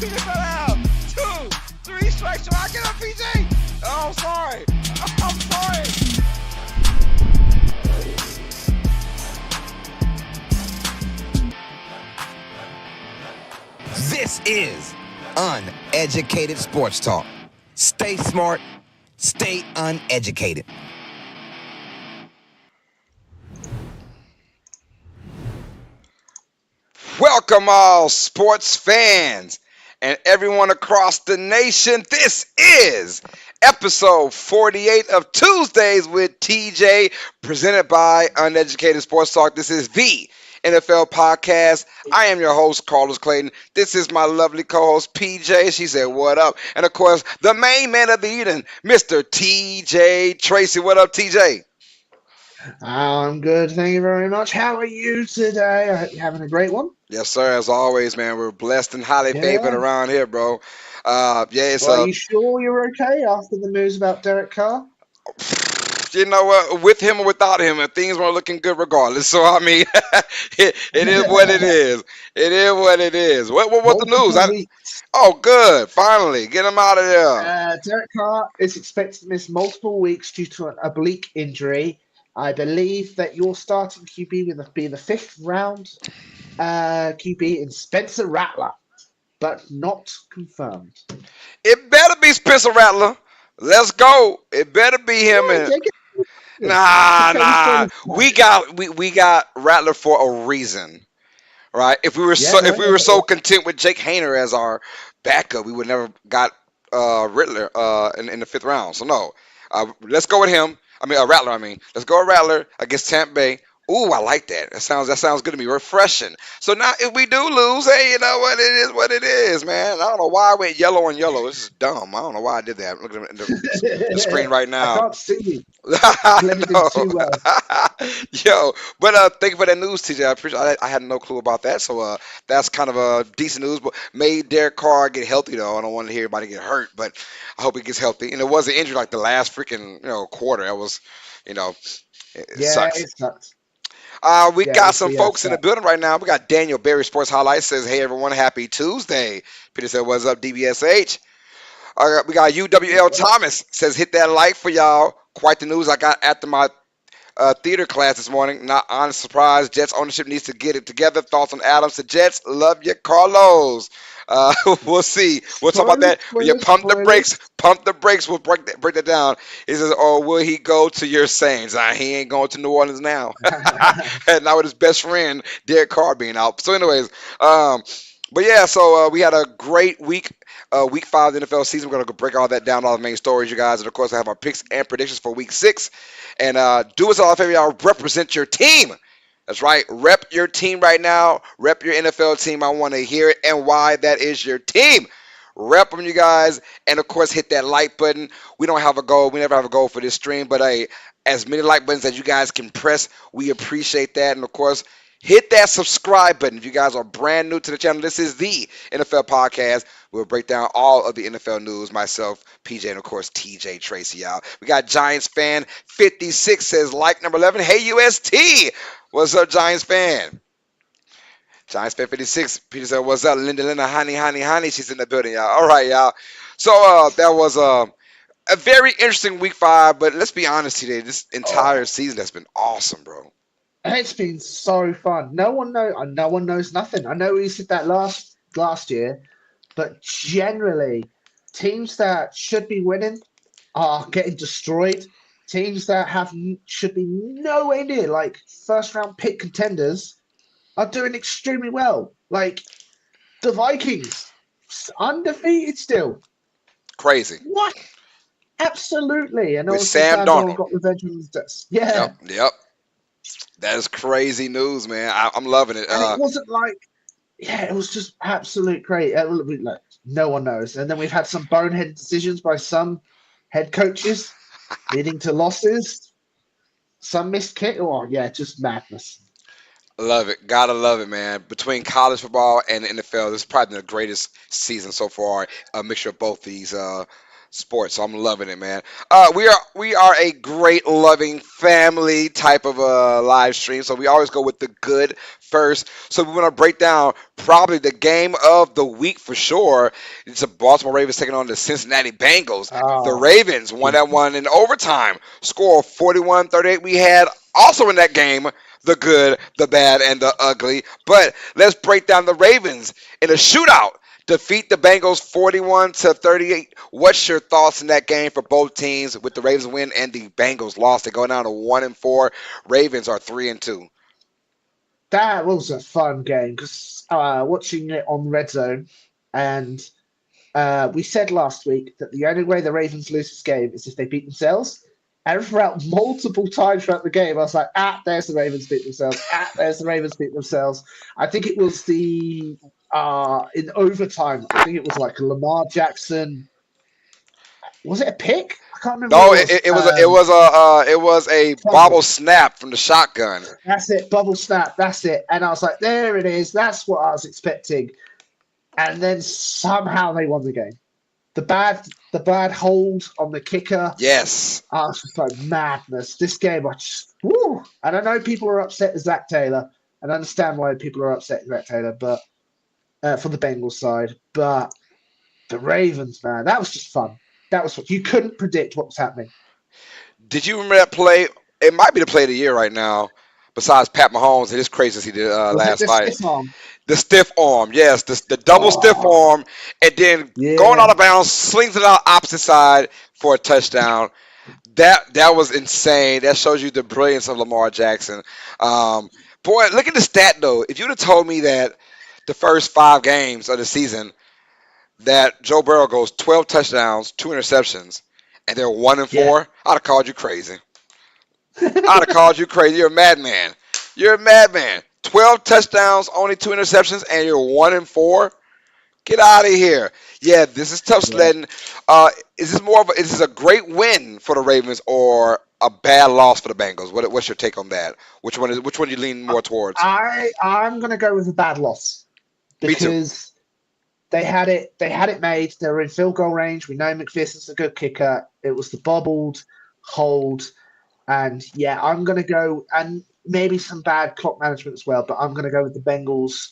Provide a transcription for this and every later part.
PJ fell out. 2, 3 strikes. So I get up, PJ. I'm sorry. I'm sorry. This is Uneducated Sports Talk. Stay smart, stay uneducated. Welcome, all sports fans and everyone across the nation. This is episode 48 of Tuesdays with TJ, presented by Uneducated Sports Talk. This is the NFL podcast. I am your host, Carlos Clayton. This is my lovely co-host, PJ. She said, what up? And of course, the main man of the evening, Mr. TJ Tracy. What up, TJ? I'm good, thank you very much. How are you today? I hope you're having a great one. Yes, sir. As always, man, we're blessed and highly favored Yeah. around here, bro. Yeah, it's Well, are you sure you're okay after the news about Derek Carr? you know what, with him or without him, and things weren't looking good regardless. So I mean, it is what it is. It is what it is. What the news? Multiple weeks. Oh, good. Finally, get him out of there. Derek Carr is expected to miss multiple weeks due to an oblique injury. I believe that your starting QB will be the fifth round QB in Spencer Rattler, but not confirmed. It better be Spencer Rattler. Let's go. It better be him. Yeah, And take it. nah. Okay, We got Rattler for a reason. Right? If we were yeah, no, if we were so content with Jake Hayner as our backup, we would never got Riddler in the fifth round. So no, let's go with him. I mean, Rattler. I mean, let's go with Rattler against Tampa Bay. Ooh, I like that. That sounds good to me. Refreshing. So now, if we do lose, hey, you know what? It is what it is, man. I don't know why I went yellow on yellow. This is dumb. I don't know why I did that. I'm looking at the screen right I now. can't see you. I Blended in know. too well. Yo, but thank you for that news, TJ. I appreciate. I had no clue about that, so that's kind of a decent news. But made Derek Carr get healthy though. I don't want to hear anybody get hurt, but I hope he gets healthy. And it wasn't injured like the last freaking quarter. That was, you know, it Yeah, sucks. it sucks. We Yeah, it got was some the folks in the building right now. We got Daniel Berry Sports Highlights says, "Hey everyone, happy Tuesday." Peter said, "What's up, DBSH?" We got UWL Thomas says, "Hit that like for y'all." Quite the news I got after my theater class this morning. Not honest surprise. Jets ownership needs to get it together. Thoughts on Adams to Jets? Love you, Carlos. We'll see. We'll talk about that. Yeah, pump the brakes. Spoilers. Pump the brakes. We'll break that down. He says, "Or will he go to your Saints?" He ain't going to New Orleans now. And now with his best friend Derek Carr being out. So, anyways, but yeah. So we had a great week. Week 5 of the NFL season. We're gonna break all that down, all the main stories, you guys, and of course, I have our picks and predictions for Week 6. And do us all a favor, y'all. Represent your team. That's right. Rep your team right now. Rep your NFL team. I want to hear it and why that is your team. Rep them, you guys. And of course, hit that like button. We don't have a goal. We never have a goal for this stream. But hey, as many like buttons as you guys can press, we appreciate that. And of course, hit that subscribe button. If you guys are brand new to the channel, this is the NFL podcast. We'll break down all of the NFL news. Myself, PJ, and of course, TJ Tracy out. We got Giants fan 56 says, like number 11. Hey, UST. What's up, Giants fan? Giants fan 56. Peter said, what's up? Linda, honey. She's in the building, y'all. All right, y'all. So that was a very interesting week 5. But let's be honest today. This entire season has been awesome, bro. It's been so fun. No one knows nothing. I know we said that last year, but generally, teams that should be winning are getting destroyed. Teams that should be nowhere near like first round pick contenders are doing extremely well. Like the Vikings, undefeated still. Crazy. What? Absolutely. And With obviously Sam Sam Darnold Darnold. got revenge on his debts. Yeah. Yep. That is crazy news, man. I'm loving it. And it wasn't like, yeah, it was just absolute crazy. Like, no one knows. And then we've had some boneheaded decisions by some head coaches leading to losses. Some missed kick. Oh, yeah, just madness. Love it. Gotta love it, man. Between college football and the NFL, this is probably the greatest season so far. A mixture of both these sports. So I'm loving it, man. We are a great, loving family type of live stream. So we always go with the good first. So we want to break down probably the game of the week for sure. It's the Baltimore Ravens taking on the Cincinnati Bengals. The Oh, Ravens won that one in overtime. Score of 41-38. We had also in that game the good, the bad, and the ugly. But let's break down the Ravens in a shootout. Defeat the Bengals 41-38. What's your thoughts in that game for both teams with the Ravens win and the Bengals loss? They go down to 1-4. Ravens are 3-2. that was a fun game because watching it on Red Zone, and we said last week that the only way the Ravens lose this game is if they beat themselves. And throughout multiple times throughout the game, I was like, there's the Ravens beat themselves. There's the Ravens beat themselves. I think it was the in overtime. I think it was like Lamar Jackson. Was it a pick? I can't remember what No, it was. it was a bobble Fumble. snap from the shotgun. That's it. Bubble snap. That's it. And I was like, there it is. That's what I was expecting. And then somehow they won the game. The bad hold on the kicker. Yes. I was just like madness. This game, I just woo. And I know people are upset with Zach Taylor, and I understand why people are upset with Zach Taylor, but from the Bengals side. But the Ravens, man, that was just fun. That was what you couldn't predict what was happening. Did you remember that play? It might be the play of the year right now. Besides Pat Mahomes and his craziness he did Was it last the night. stiff arm? The stiff arm, yes, the double stiff Oh, arm, and then going out yeah, of bounds, slings it out opposite side for a touchdown. That was insane. That shows you the brilliance of Lamar Jackson. Um, Boy, look at the stat though. If you'd have told me that the first 5 games of the season that Joe Burrow goes 12 touchdowns, 2 interceptions, and they're one and yeah. four, I'd have called you crazy. I'd have called you crazy. You're a madman. You're a madman. 12 touchdowns, only 2 interceptions, and you're 1-4. Get out of here. Yeah, this is tough Yeah. sledding. Is this a great win for the Ravens or a bad loss for the Bengals? What's your take on that? Which one you lean more towards? I'm gonna go with a bad loss Me too. because they had it made. They were in field goal range. We know McPherson's a good kicker. It was the bobbled hold, and yeah, I'm gonna go and maybe some bad clock management as well. But I'm gonna go with the Bengals.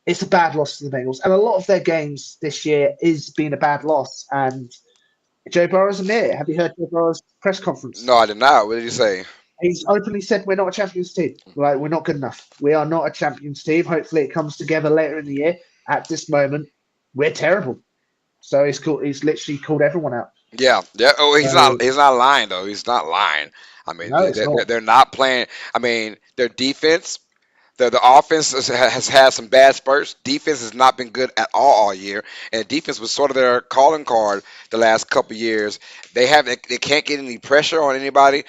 It's a bad loss to the Bengals, and a lot of their games this year is being a bad loss. And Joe Burrow's admitted it. Have you heard Joe Burrow's press conference? No, I did not. What did you say? He's openly said we're not a champions team. Like we're not good enough. We are not a champions team. Hopefully, it comes together later in the year. At this moment, we're terrible. So he's literally called everyone out. Yeah, yeah. Oh, he's So not. He's not lying though. He's not lying. I mean, no, it's not. they're not playing. I mean, their defense. The offense has had some bad spurts. Defense has not been good at all year, and defense was sort of their calling card the last couple of years. They can't get any pressure on anybody,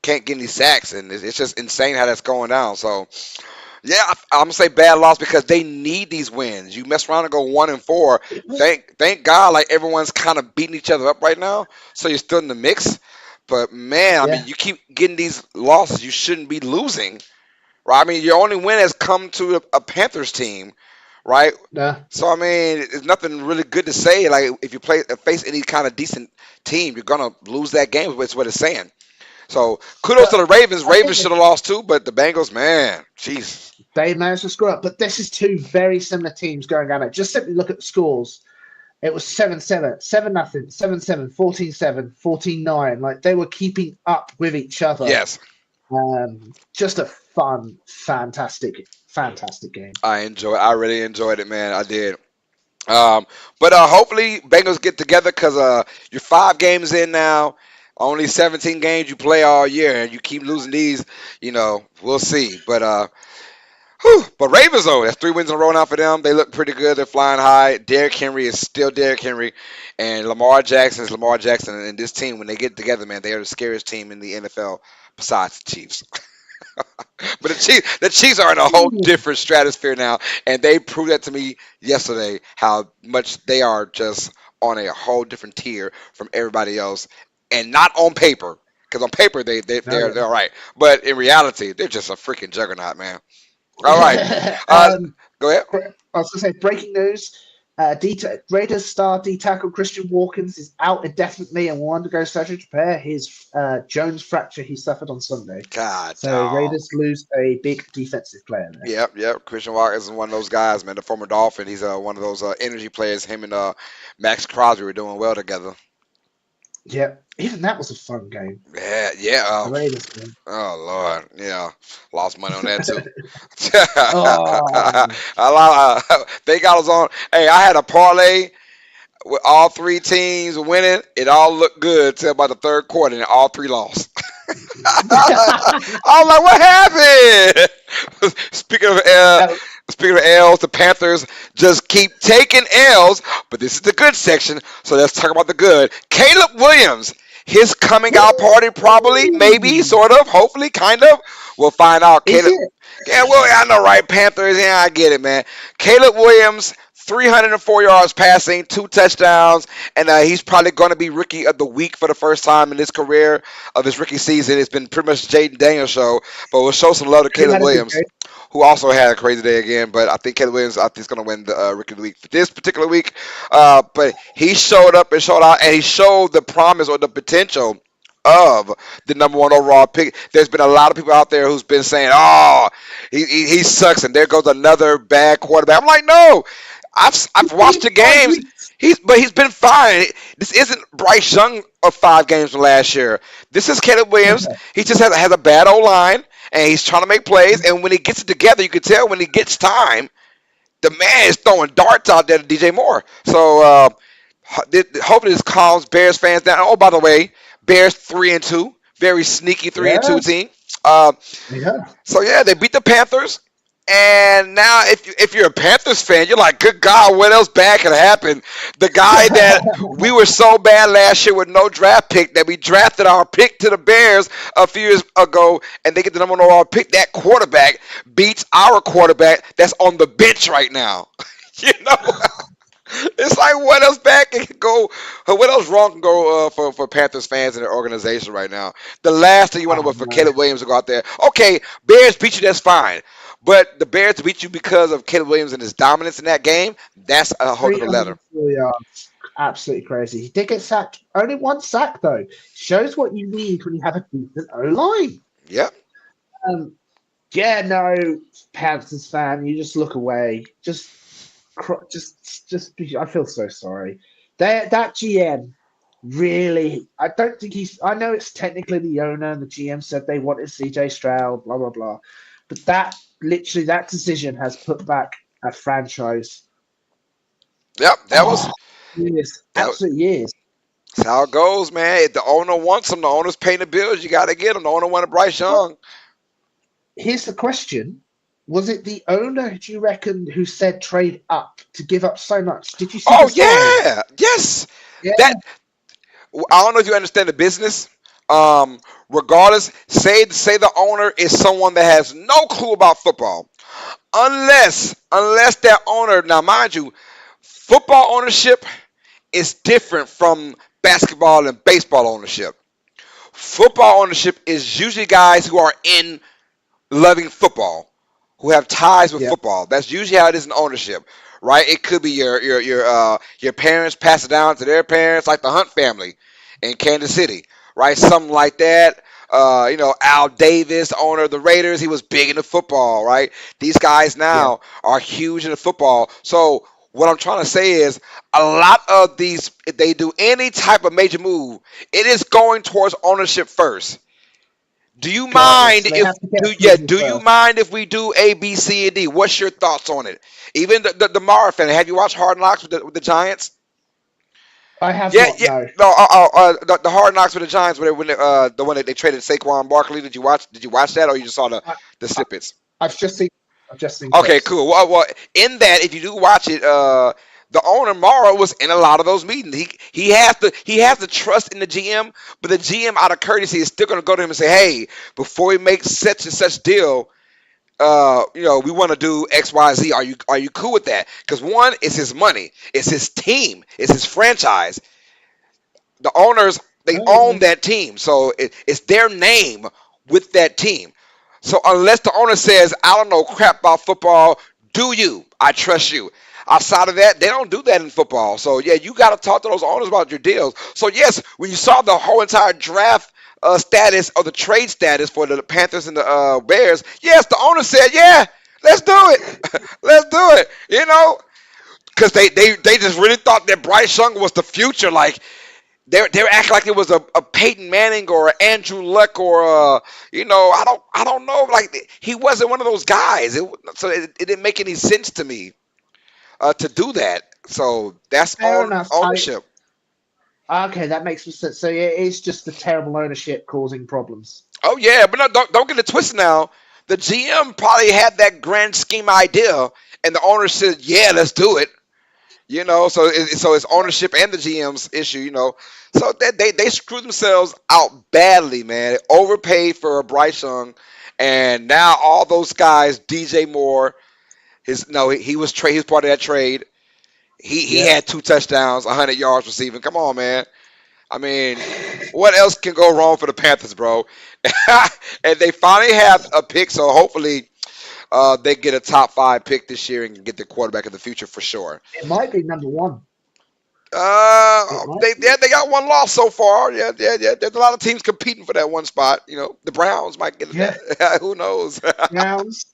can't get any sacks, and it's just insane how that's going down. So yeah, I'm gonna say bad loss because they need these wins. You mess around and go 1-4. It was Thank God, like everyone's kind of beating each other up right now, so you're still in the mix. But man, I mean, yeah. you keep getting these losses. You shouldn't be losing. Right? I mean, your only win has come to a Panthers team, right? No. So I mean, it's nothing really good to say. Like if you face any kind of decent team, you're gonna lose that game. Is what it's saying. So kudos to But the Ravens. I think Ravens should have lost too, but the Bengals, man, jeez. they managed to screw up. But this is two very similar teams going at it. Just simply look at the scores. It was 7-7, 7-0, 7-7, 14-7, 14-9. Like they were keeping up with each other. Yes, Just a fun, fantastic, fantastic game. I really enjoyed it, man. I did. Um, but hopefully Bengals get together because you're 5 games in now. Only 17 games you play all year, and you keep losing these. We'll see. But Ravens though, that's 3 wins in a row now for them. They look pretty good. They're flying high. Derrick Henry is still Derrick Henry, and Lamar Jackson is Lamar Jackson. And this team, when they get together, man, they are the scariest team in the NFL besides the Chiefs. But the Chiefs are in a whole different stratosphere now, and they proved that to me yesterday how much they are just on a whole different tier from everybody else, and not on paper. Because on paper they're all right, but in reality they're just a freaking juggernaut, man. All right, uh, um, go ahead. I was going to say breaking news. Raiders star D tackle Christian Walkins is out indefinitely and will undergo surgery to repair his Jones fracture he suffered on Sunday. God, So oh. Raiders lose a big defensive player there. Yep, yep. Christian Walker is one of those guys, man. The former Dolphin. He's one of those energy players. Him and Max Crosby were doing well together. Yeah, even that was a fun game. Yeah, yeah. The Raiders game. Oh Lord, yeah. Lost money on that too. Oh, They got us on. Hey, I had a parlay with all three teams winning. It all looked good till about the third quarter, and all three lost. I was like, what happened? Speaking of that, speaking of L's, the Panthers just keep taking L's, but this is the good section, so let's talk about the good. Caleb Williams, his coming out party, probably, maybe, sort of, hopefully, kind of. We'll find out. is Caleb, it? yeah, well, I know, right? Panthers, yeah, I get it, man. Caleb Williams, 304 yards passing, 2 touchdowns, and he's probably going to be rookie of the week for the first time in his career of his rookie season. It's been pretty much Jaden Daniels' show, but we'll show some love to He Caleb had a good Williams, game. who also had a crazy day again. But I think Caleb Williams, I think, is going to win the rookie of the week for this particular week. But he showed up and showed out, and he showed the promise or the potential of the number one overall pick. There's been a lot of people out there who's been saying, "Oh, he sucks," and there goes another bad quarterback. I'm like, no, I've He's watched played the 5 games. weeks. He's been fine. This isn't Bryce Young of 5 games from last year. This is Caleb Williams. He just has a bad O line, and he's trying to make plays. And when he gets it together, you can tell when he gets time, the man is throwing darts out there to DJ Moore. So hopefully this calms Bears fans down. Oh, by the way, Bears 3-2, very sneaky 3-2 Yeah, team. Uh, yeah. so yeah, they beat the Panthers. And now, if you're a Panthers fan, you're like, good God, what else bad could happen? The guy that we were so bad last year with no draft pick that we drafted our pick to the Bears a few years ago, and they get the number one overall pick. That quarterback beats our quarterback that's on the bench right now. you know, it's like what else bad can go? What else wrong can go for Panthers fans and their organization right now? The last thing you want to Oh was for no. Caleb Williams to go out there. Okay, Bears beat you, that's fine. But the Bears beat you because of Caleb Williams and his dominance in that game. That's a whole other letter. 304 yards. Absolutely crazy. He did get sacked. Only one sack, though. Shows what you need when you have a decent O line. Yep. Um, yeah, no, Panthers fan, you just look away. I feel so sorry. That GM really, I don't think he's. I know it's technically the owner, and the GM said they wanted CJ Stroud, blah blah blah, but that decision has put back a franchise. Yep. That was Oh, years, that. absolute years. That's how it goes, man. If the owner wants him, the owner's paying the bills. You got to get him. The owner wanted Bryce Well, Young. here's the question: was it the owner, do you reckon, who said trade up to give up so much? Did you see the Oh sign? yeah, yes. Yeah, That I don't know if you understand the business. Regardless, say the owner is someone that has no clue about football. Unless that owner, now mind you, football ownership is different from basketball and baseball ownership. Football ownership is usually guys who are in loving football, who have ties with yeah, football. That's usually how it is in ownership, right? It could be your parents pass it down to their parents, like the Hunt family in Kansas City, right? Something like that. Al Davis, owner of the Raiders, he was big into football, right? These guys yeah. now are huge into football. So what I'm trying to say is a lot of these, if they do any type of major move, it is going towards ownership first. Do you Got you. mind So they if have to get do yeah? approval Do you first. mind if we do A, B, C, and D? What's your thoughts on it? Even the Mara fan. Have you watched Hard Knocks with the Giants? I have Yeah, not, yeah. no. No, the Hard Knocks with the Giants, the one that they traded Saquon Barkley. Did you watch? Did you watch that, or you just saw I, the I, snippets? I've just seen, I've just seen Okay, clips. cool. Well, in that, if you do watch it, the owner Morrow was in a lot of those meetings. He has the trust in the GM, but the GM out of courtesy is still going to go to him and say, "Hey, before we make such and such deal, we want to do X, Y, Z. Are you cool with that? Because one, it's his money, it's his team, it's his franchise. The owners, they Oh, own yeah. that team, so it's their name with that team. So unless the owner says, I don't know crap about football, do you? I trust you. Outside of that, they don't do that in football. So yeah, you got to talk to those owners about your deals. So yes, when you saw the whole entire draft status or the trade status for the Panthers and the Bears, yes, the owner said, yeah, let's do it, let's do it. Because they just really thought that Bryce Young was the future. Like they were acting like it was a Peyton Manning or a Andrew Luck or I don't know. Like he wasn't one of those guys. So it didn't make any sense to me to do that. So that's Fair on enough. ownership. Okay, that makes sense. So yeah, it's just the terrible ownership causing problems. Oh yeah, but no, don't get it twisted now. The GM probably had that grand scheme idea, and the owner said, "Yeah, let's do it." So it's ownership and the GM's issue. So they screwed themselves out badly, man. They overpaid for Bryce Young, and now all those guys, DJ Moore, his no, he was trade. He was part of that trade. He Yeah. had 2 touchdowns, 100 yards receiving. Come on, man. I mean, what else can go wrong for the Panthers, bro? And they finally have a pick, so hopefully they get a top 5 pick this year and get the quarterback of the future for sure. It might be number one. It might They be. they got one loss so far. Yeah, yeah, yeah. There's a lot of teams competing for that one spot. The Browns might get Yeah. that. Who knows? Browns,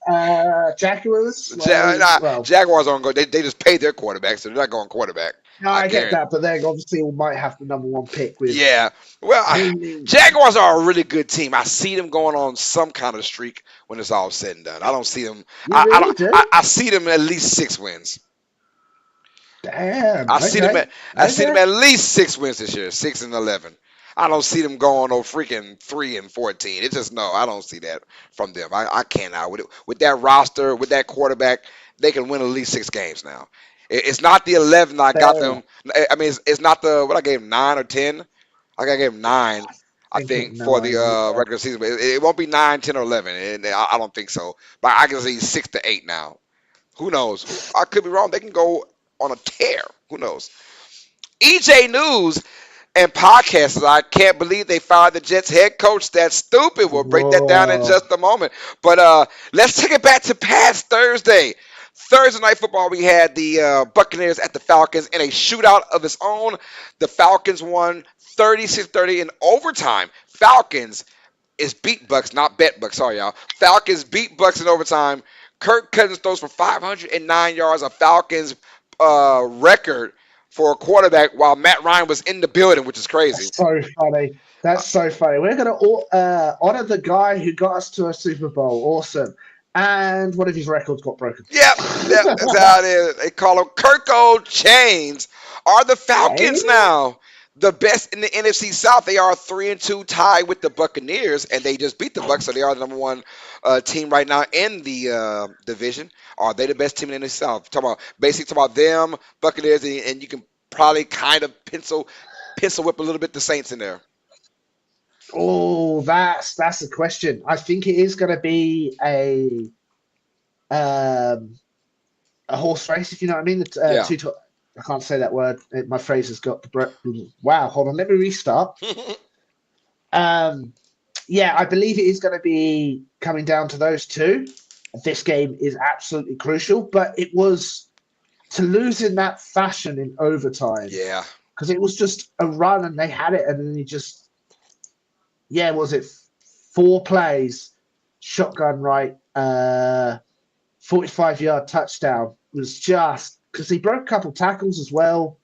Jaguars. Nah, Well, Jaguars aren't going. They just pay their quarterback, so they're not going quarterback. no, I I get guarantee. that, but they obviously might have the number one pick with Yeah. Well, mainly. Jaguars are a really good team. I see them going on some kind of streak when it's all said and done. I don't see them. You really do? I see them at least 6 wins. Damn. I see them Okay. at I see them Okay. at least 6 wins this year, 6-11. I don't see them going no freaking 3-14. It's just no, I don't see that from them. I can't now with that roster, with that quarterback, they can win at least 6 games now. It's not the 11 I got Fair enough. them. I mean, it's not the what I gave them 9 or 10. I gave them 9. I I think at think for the nine. Yeah. regular season, but it won't be 9, 10, or 11. And I don't think so. But I can see 6 to 8 now. Who knows? I could be wrong. They can go on a tear. Who knows? EJ News and podcasters. I can't believe they fired the Jets head coach. That's stupid. We'll break that down in Whoa. just a moment. But let's take it back to past Thursday. Thursday night football, we had the Buccaneers at the Falcons in a shootout of its own. The Falcons won 36-30 in overtime. Falcons is beat Bucks, not bet Bucks. Sorry, y'all. Falcons beat Bucks in overtime. Kirk Cousins throws for 509 yards, a Falcons record for a quarterback, while Matt Ryan was in the building, which is crazy. That's so funny. That's so funny. We're going to honor the guy who got us to a Super Bowl. Awesome. And one of his records got broken. Yep, yep, that's how it is. They call him Kirko Chains. Are the Falcons Hey? now the best in the NFC South? They are 3-2, tied with the Buccaneers, and they just beat the Bucks, so they are the number one team right now in the division. Are they the best team in the NFC South? Talk about them, Buccaneers, and you can probably kind of pencil whip a little bit the Saints in there. Oh, that's the question. I think it is going to be um, a horse race, if you know what I mean. The Yeah. I can't say that word. My phrase has got wow. Hold on, let me restart. Um, yeah, I believe it is going to be coming down to those two. This game is absolutely crucial, but it was to lose in that fashion in overtime Yeah. because it was just a run and they had it, and then he just was it 4 plays, shotgun right, 45-yard touchdown was just because he broke a couple tackles as well.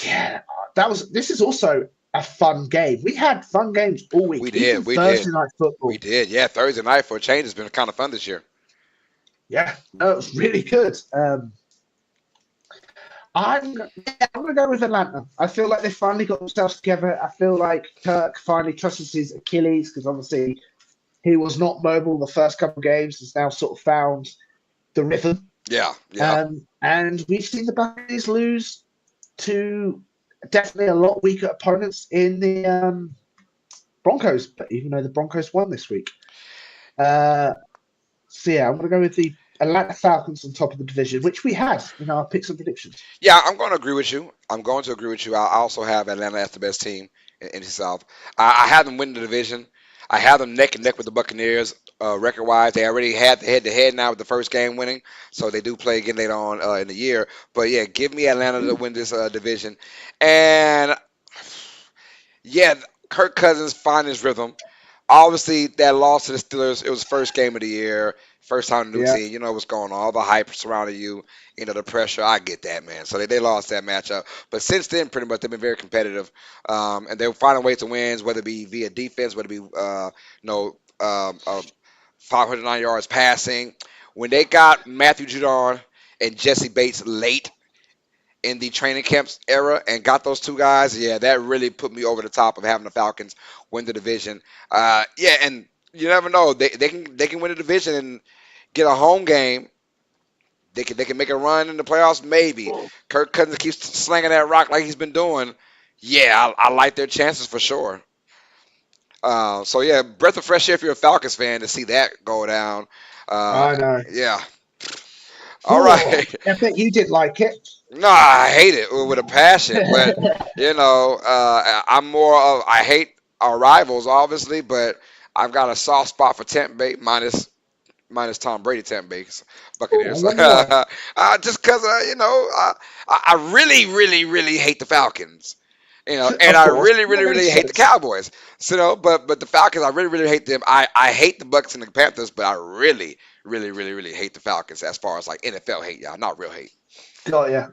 Yeah, this is also a fun game. We had fun games all week. We Even did. We Thursday did. night We football. did. Yeah, Thursday night for a change has been kind of fun this year. Yeah, no, it was really good. I'm gonna go with Atlanta. I feel like they finally got themselves together. I feel like Kirk finally trusts his Achilles because obviously he was not mobile the first couple of games. Has now sort of found the rhythm. Yeah. Yeah. And we've seen the Buccaneers lose to definitely a lot weaker opponents in the Broncos, but even though the Broncos won this week. So yeah, I'm going to go with the Atlanta Falcons on top of the division, which we had in our picks and predictions. Yeah, I'm going to agree with you. I'm going to agree with you. I also have Atlanta as the best team in the South. I have them win the division. I have them neck and neck with the Buccaneers. record-wise. They already had the head-to-head now with the first game winning, so they do play again later on in the year. But yeah, give me Atlanta to win this division, and yeah, Kirk Cousins find his rhythm. Obviously, that loss to the Steelers, it was first game of the year, first time new Yeah. team. You know what's going on, all the hype surrounding you, the pressure. I get that, man. So they lost that matchup. But since then, pretty much, they've been very competitive. And they're finding ways to win, whether it be via defense, whether it be, 509 yards passing. When they got Matthew Judon and Jesse Bates late in the training camps era and got those two guys, yeah, that really put me over the top of having the Falcons win the division. Yeah, and you never know, they can win the division and get a home game. They can make a run in the playoffs, maybe. Kirk Cousins keeps slinging that rock like he's been doing. Yeah, I like their chances for sure. So yeah, breath of fresh air if you're a Falcons fan to see that go down. Uh, I know. yeah. All Oh, right. I bet you didn't like it. No, I hate it with a passion, but I'm more of I hate our rivals, obviously, but I've got a soft spot for Tampa Bay minus Tom Brady, Tampa Bay Oh, I Buccaneers. wonder why. Just because I really, really, really hate the Falcons. And Of I course, really, that really, really makes hate the sense. Cowboys. So, but the Falcons, I really, really hate them. I hate the Bucks and the Panthers, but I really, really, really, really hate the Falcons as far as like NFL hate, y'all, not real hate. Got ya.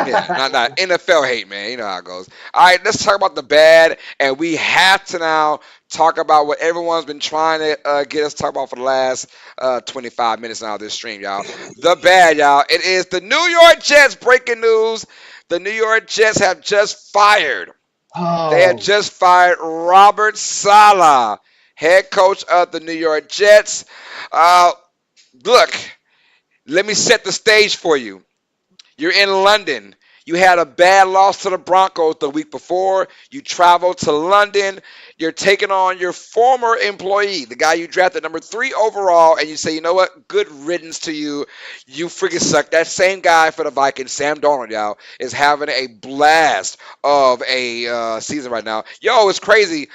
Yeah, not NFL hate, man. You know how it goes. All right, let's talk about the bad, and we have to now talk about what everyone's been trying to get us to talk about for the last 25 minutes now of this stream, y'all. The bad, y'all. It is the New York Jets. Breaking news: the New York Jets have just fired. They have Oh, just fired Robert Saleh, head coach of the New York Jets. Uh, Look, let me set the stage for you. You're in London. You had a bad loss to the Broncos the week before. You travel to London. You're taking on your former employee, the guy you drafted number 3 overall, and you say, you know what? Good riddance to you. You freaking suck. That same guy for the Vikings, Sam Darnold, y'all, is having a blast of a season right now. Yo, it's crazy.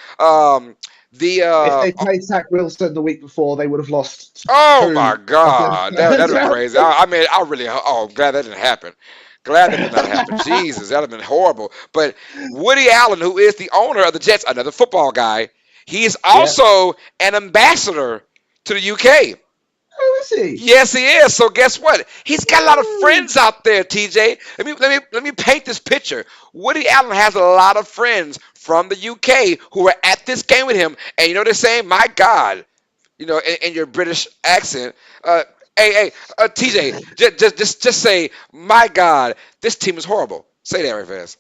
The if they played Zach Wilson the week before, they would have lost Oh my two of their God, that'd first been round crazy. I picks. mean, I really, I'm glad that didn't happen. Glad that did not happen. Jesus, that'd have been horrible. But Woody Allen, who is the owner of the Jets, another football guy, he is Yeah. also an ambassador to the UK. Who is he? Yes, he is. So guess what? He's got a lot of Woo. friends out there, TJ. Let me paint this picture. Woody Allen has a lot of friends from the UK who are at this game with him, and you know what they're saying? My God, in your British accent. Uh, TJ, just say, my God, this team is horrible. Say that right fast.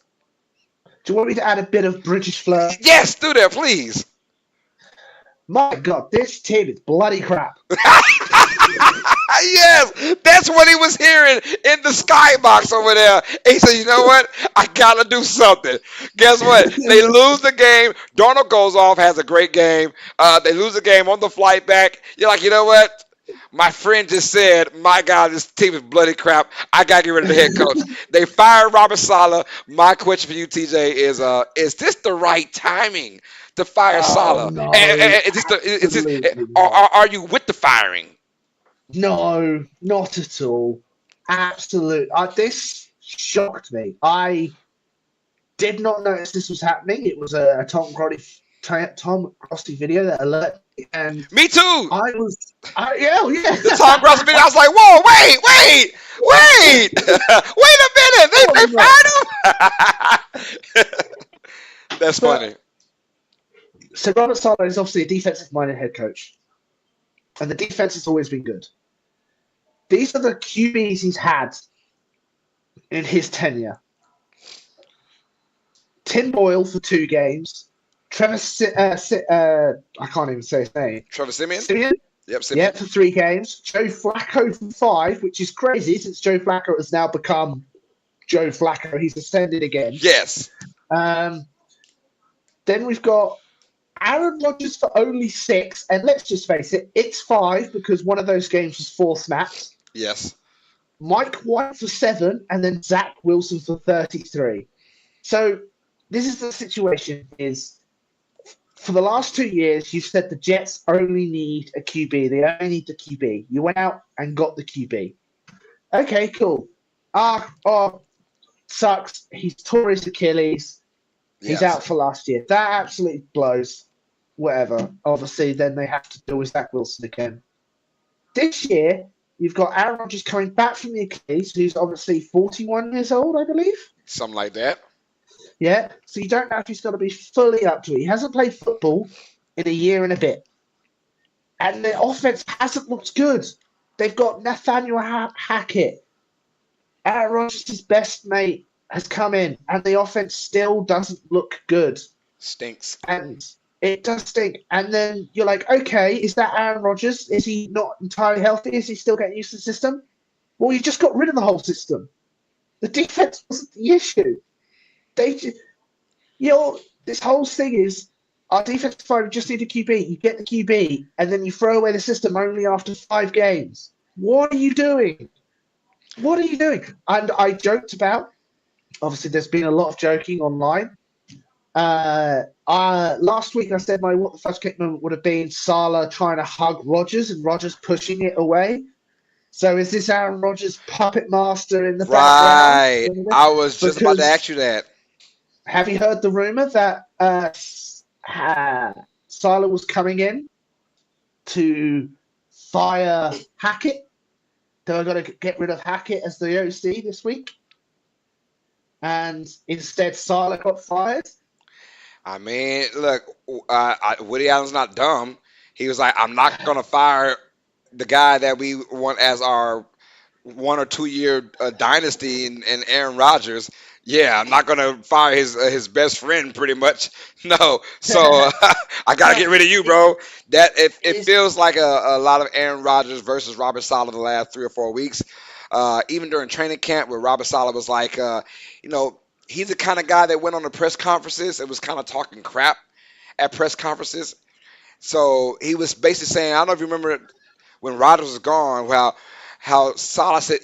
Do you want me to add a bit of British flair? Yes, do that, please. My God, this team is bloody crap. Yes, that's what he was hearing in the skybox over there. He said, "You know what? I gotta do something." Guess what? They lose the game. Darnold goes off, has a great game. They lose the game on the flight back. You're like, you know what? My friend just said, "My God, this team is bloody crap. I gotta get rid of the head coach." They fired Robert Saleh. My question for you, TJ, is this the right timing to fire Oh Saleh? no, Is this, absolutely not. are you with the firing? No, not at all. Absolute. This shocked me. I did not notice this was happening. It was a Tom Grossi video that alerted me, and Me too. yeah, oh, The Tom yeah. Gross video. I was like, whoa, wait, wait a minute. They Surely not. fired him. That's funny. But so Robert Saleh is obviously a defensive-minded head coach, and the defense has always been good. These are the QBs he's had in his tenure. Tim Boyle for 2 games. I can't even say his name. Trevor Simeon. Simeon? Yep, Yeah, Simeon. for 3 games. Joe Flacco for 5, which is crazy since Joe Flacco has now become Joe Flacco. He's ascended again. Yes. Um, then we've got Aaron Rodgers for only 6, and let's just face it, it's 5 because one of those games was 4 snaps. Yes. Mike White for 7, and then Zach Wilson for 33. So this is the situation: is For the last 2 years, you said the Jets only need a QB. They only need the QB. You went out and got the QB. Okay, cool. Oh, sucks. He's tore his Achilles. He's Yes. out for last year. That absolutely blows. Whatever. Obviously, then they have to deal with Zach Wilson again. This year, you've got Aaron Rodgers coming back from the Achilles, who's obviously 41 years old, I believe. Something like that. Yeah, so you don't know if he's going to be fully up to it. He hasn't played football in a year and a bit. And the offense hasn't looked good. They've got Nathaniel Hackett. Aaron Rodgers' best mate has come in, and the offense still doesn't look good. Stinks. And it does stink. And then you're like, okay, is that Aaron Rodgers? Is he not entirely healthy? Is he still getting used to the system? Well, you just got rid of the whole system. The defense wasn't the issue. They, this whole thing is our defensive line just need a QB. You get the QB, and then you throw away the system only after 5 games. What are you doing? What are you doing? And I joked about. Obviously, there's been a lot of joking online. Last week I said my what the first kick moment would have been Saleh trying to hug Rodgers and Rodgers pushing it away. So is this Aaron Rodgers puppet master in the Right. background? I was just about to Because ask you that. have you heard the rumor that Saleh was coming in to fire Hackett? They were going to get rid of Hackett as the OC this week, and instead Saleh got fired. I mean, look, Woody Allen's not dumb. He was like, I'm not going to fire the guy that we want as our 1 or 2 year dynasty in Aaron Rodgers. Yeah, I'm not going to fire his best friend, pretty much. No, so I got to get rid of you, bro. That it feels like a lot of Aaron Rodgers versus Robert Saleh the last 3 or 4 weeks. Even during training camp, where Robert Saleh was like, he's the kind of guy that went on the press conferences and was kind of talking crap at press conferences. So he was basically saying, I don't know if you remember when Rodgers was gone, how Saleh said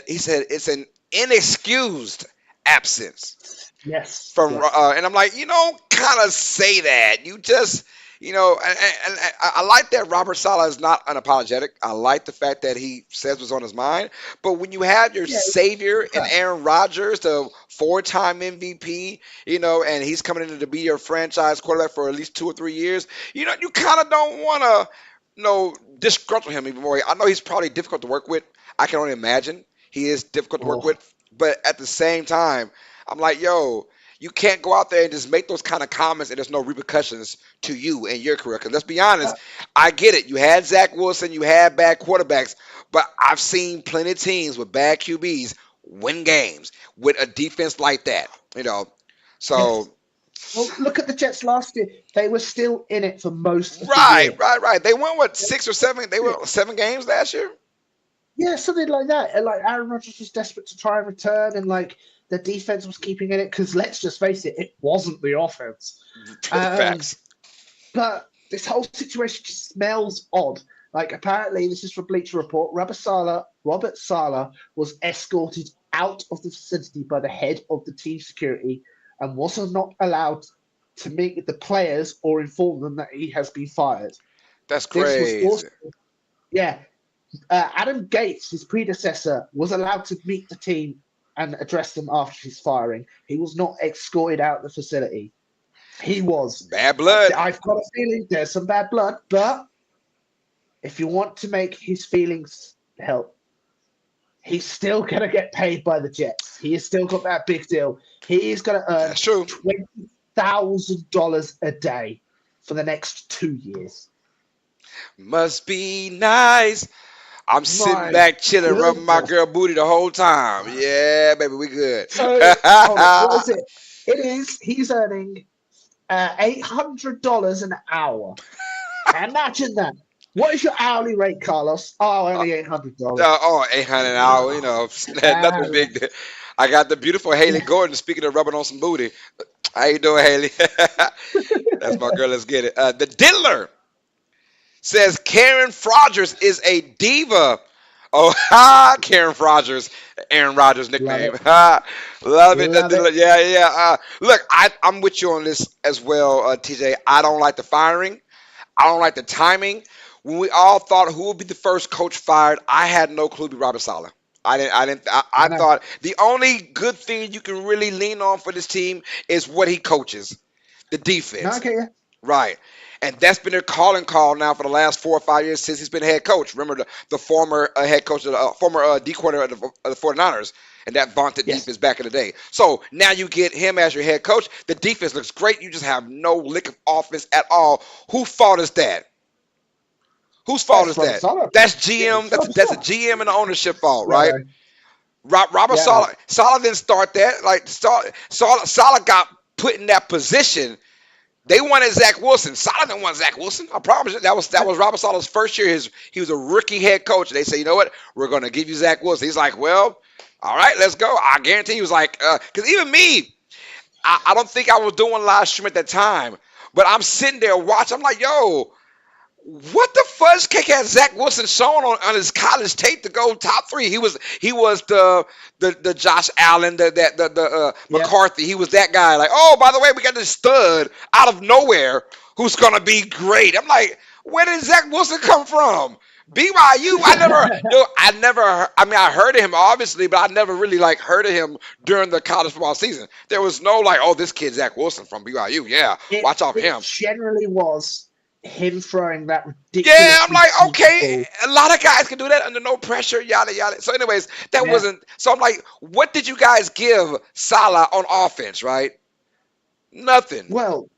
he said it's an inexcused absence Yes, from yes, and I'm like, you don't kind of say that. You just, and I like that Robert Saleh is not unapologetic. I like the fact that he says what's on his mind. But when you have your yeah, savior in okay. Aaron Rodgers, the 4-time MVP, and he's coming in to be your franchise quarterback for at least 2 or 3 years, you kind of don't want to, disgruntle him even more. I know he's probably difficult to work with. I can only imagine he is difficult to work Oh, with. But at the same time, I'm like, yo, you can't go out there and just make those kind of comments and there's no repercussions to you and your career. Because let's be honest, uh, I get it. You had Zach Wilson, you had bad quarterbacks, but I've seen plenty of teams with bad QBs win games with a defense like that. yes. So, Well, look at the Jets last year. They were still in it for most of the right, year. right, right. They won, what, 6 or 7? They won 7 games last year? Yeah, something like that. And like Aaron Rodgers was desperate to try and return, and like the defense was keeping in it because let's just face it, it wasn't the offense. Um, Facts. but this whole situation just smells odd. Like apparently, this is from Bleacher Report. Robert Saleh was escorted out of the facility by the head of the team security and was not allowed to meet with the players or inform them that he has been fired. That's This was crazy. also, yeah, Adam Gates, his predecessor, was allowed to meet the team and address them after his firing. He was not escorted out of the facility. He was. Bad blood. I've got a feeling there's some bad blood, but if you want to make his feelings help, he's still going to get paid by the Jets. He has still got that big deal. He is going to earn That's true. $20,000 a day for the next 2 years. Must be nice. I'm sitting My back chilling, rubbing my goodness. girl booty the whole time. Yeah, baby, we good. So, hold on, what is it? He's earning $800 an hour. Imagine that. What is your hourly rate, Carlos? Oh, only $800. 800 an hour, nothing big. I got the beautiful Haley Yeah. Gordon, speaking of rubbing on some booty. How you doing, Haley? That's my girl. Let's get it. The Diddler says Karen Frogers is a diva Oh, ha! Karen Rodgers, Aaron Rodgers Love nickname. it. Ha! Love it. Love it. Yeah, yeah. Look, I'm with you on this as well, TJ. I don't like the firing. I don't like the timing. When we all thought who would be the first coach fired, I had no clue to be Robert Saleh. I didn't. I didn't. I I know. thought the only good thing you can really lean on for this team is what he coaches, the No, I defense. get you. Right. And that's been their calling call now for the last 4 or 5 years since he's been head coach. Remember the former head coach, former D coordinator of the 49ers, and that vaunted Yes. defense back in the day. So now you get him as your head coach. The defense looks great. You just have no lick of offense at all. Who fault is that? Whose fault That's is Robert that? Saleh. That's Yeah, GM. it's Robert That's a Saleh. GM and the ownership fault, Yeah, right? no. Robert Yeah, no. Saleh didn't start that. Like Saleh got put in that position. They wanted Zach Wilson. Saleh didn't want Zach Wilson. I promise you. That was Robert Saleh's first year. He was a rookie head coach. They say, you know what? We're going to give you Zach Wilson. He's like, well, all right, let's go. I guarantee he was like, because even me, I don't think I was doing live stream at that time, but I'm sitting there watching. I'm like, yo, what the fudge cake has Zach Wilson shown on his college tape to go top three? He was the Josh Allen, the Yeah. McCarthy. He was that guy. Like, oh, by the way, we got this stud out of nowhere who's gonna be great. I'm like, where did Zach Wilson come from? BYU. I mean, I heard of him obviously, but I never really like heard of him during the college football season. There was no like, oh, this kid Zach Wilson from BYU. Yeah, It watch out for it him. generally was him throwing that Yeah, I'm ridiculously like, deep okay, ball. a lot of guys can do that under no pressure, yada yada. So, anyways, that Yeah. wasn't. So I'm like, what did you guys give Salah on offense? Right? Nothing. Well,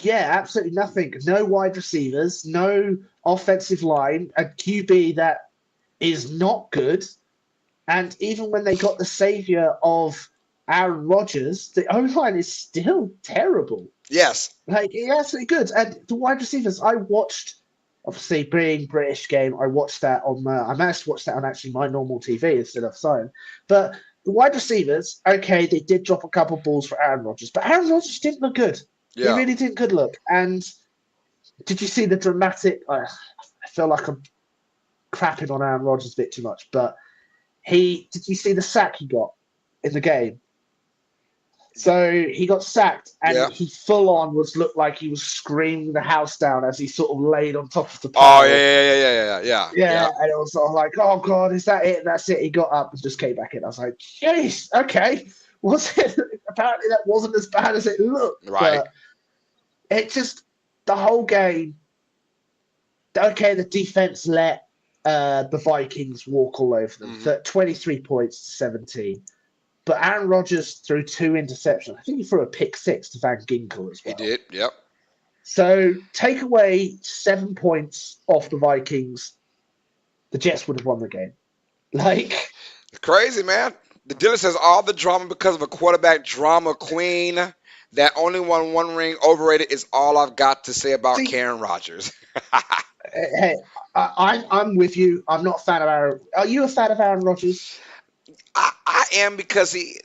yeah, absolutely nothing. No wide receivers, no offensive line, a QB that is not good. And even when they got the savior of Aaron Rodgers, the O line is still terrible. Yes. Like, yeah, absolutely good. And the wide receivers, I watched, obviously, being British game, I watched that on, I managed to watch that on actually my normal TV instead of Sign. But the wide receivers, okay, they did drop a couple balls for Aaron Rodgers, but Aaron Rodgers didn't look good. He Yeah. really didn't good look. And did you see the dramatic, I feel like I'm crapping on Aaron Rodgers a bit too much, but did you see the sack he got in the game? So he got sacked, Yeah. and he full on looked like he was screaming the house down as he sort of laid on top of the Oh yeah pile. yeah yeah yeah yeah yeah Yeah, yeah. and it was sort of like, oh god, is that it? That's it. He got up and just came back in. I was like, jeez, okay. Was it? Apparently that wasn't as bad as it looked. Right. But it just the whole game. Okay, the defense let the Vikings walk all over them. Mhm. So 23 points to 17. But Aaron Rodgers threw 2 interceptions. I think he threw a pick six to Van Ginkel as He well. did. Yep. So take away 7 points off the Vikings, the Jets would have won the game. Like, Crazy man. The dealer says all the drama because of a quarterback drama queen that only won one ring. Overrated is all I've got to say about see, Karen Rodgers. hey, I'm with you. I'm not a fan of Aaron. Are you a fan of Aaron Rodgers? I am because he,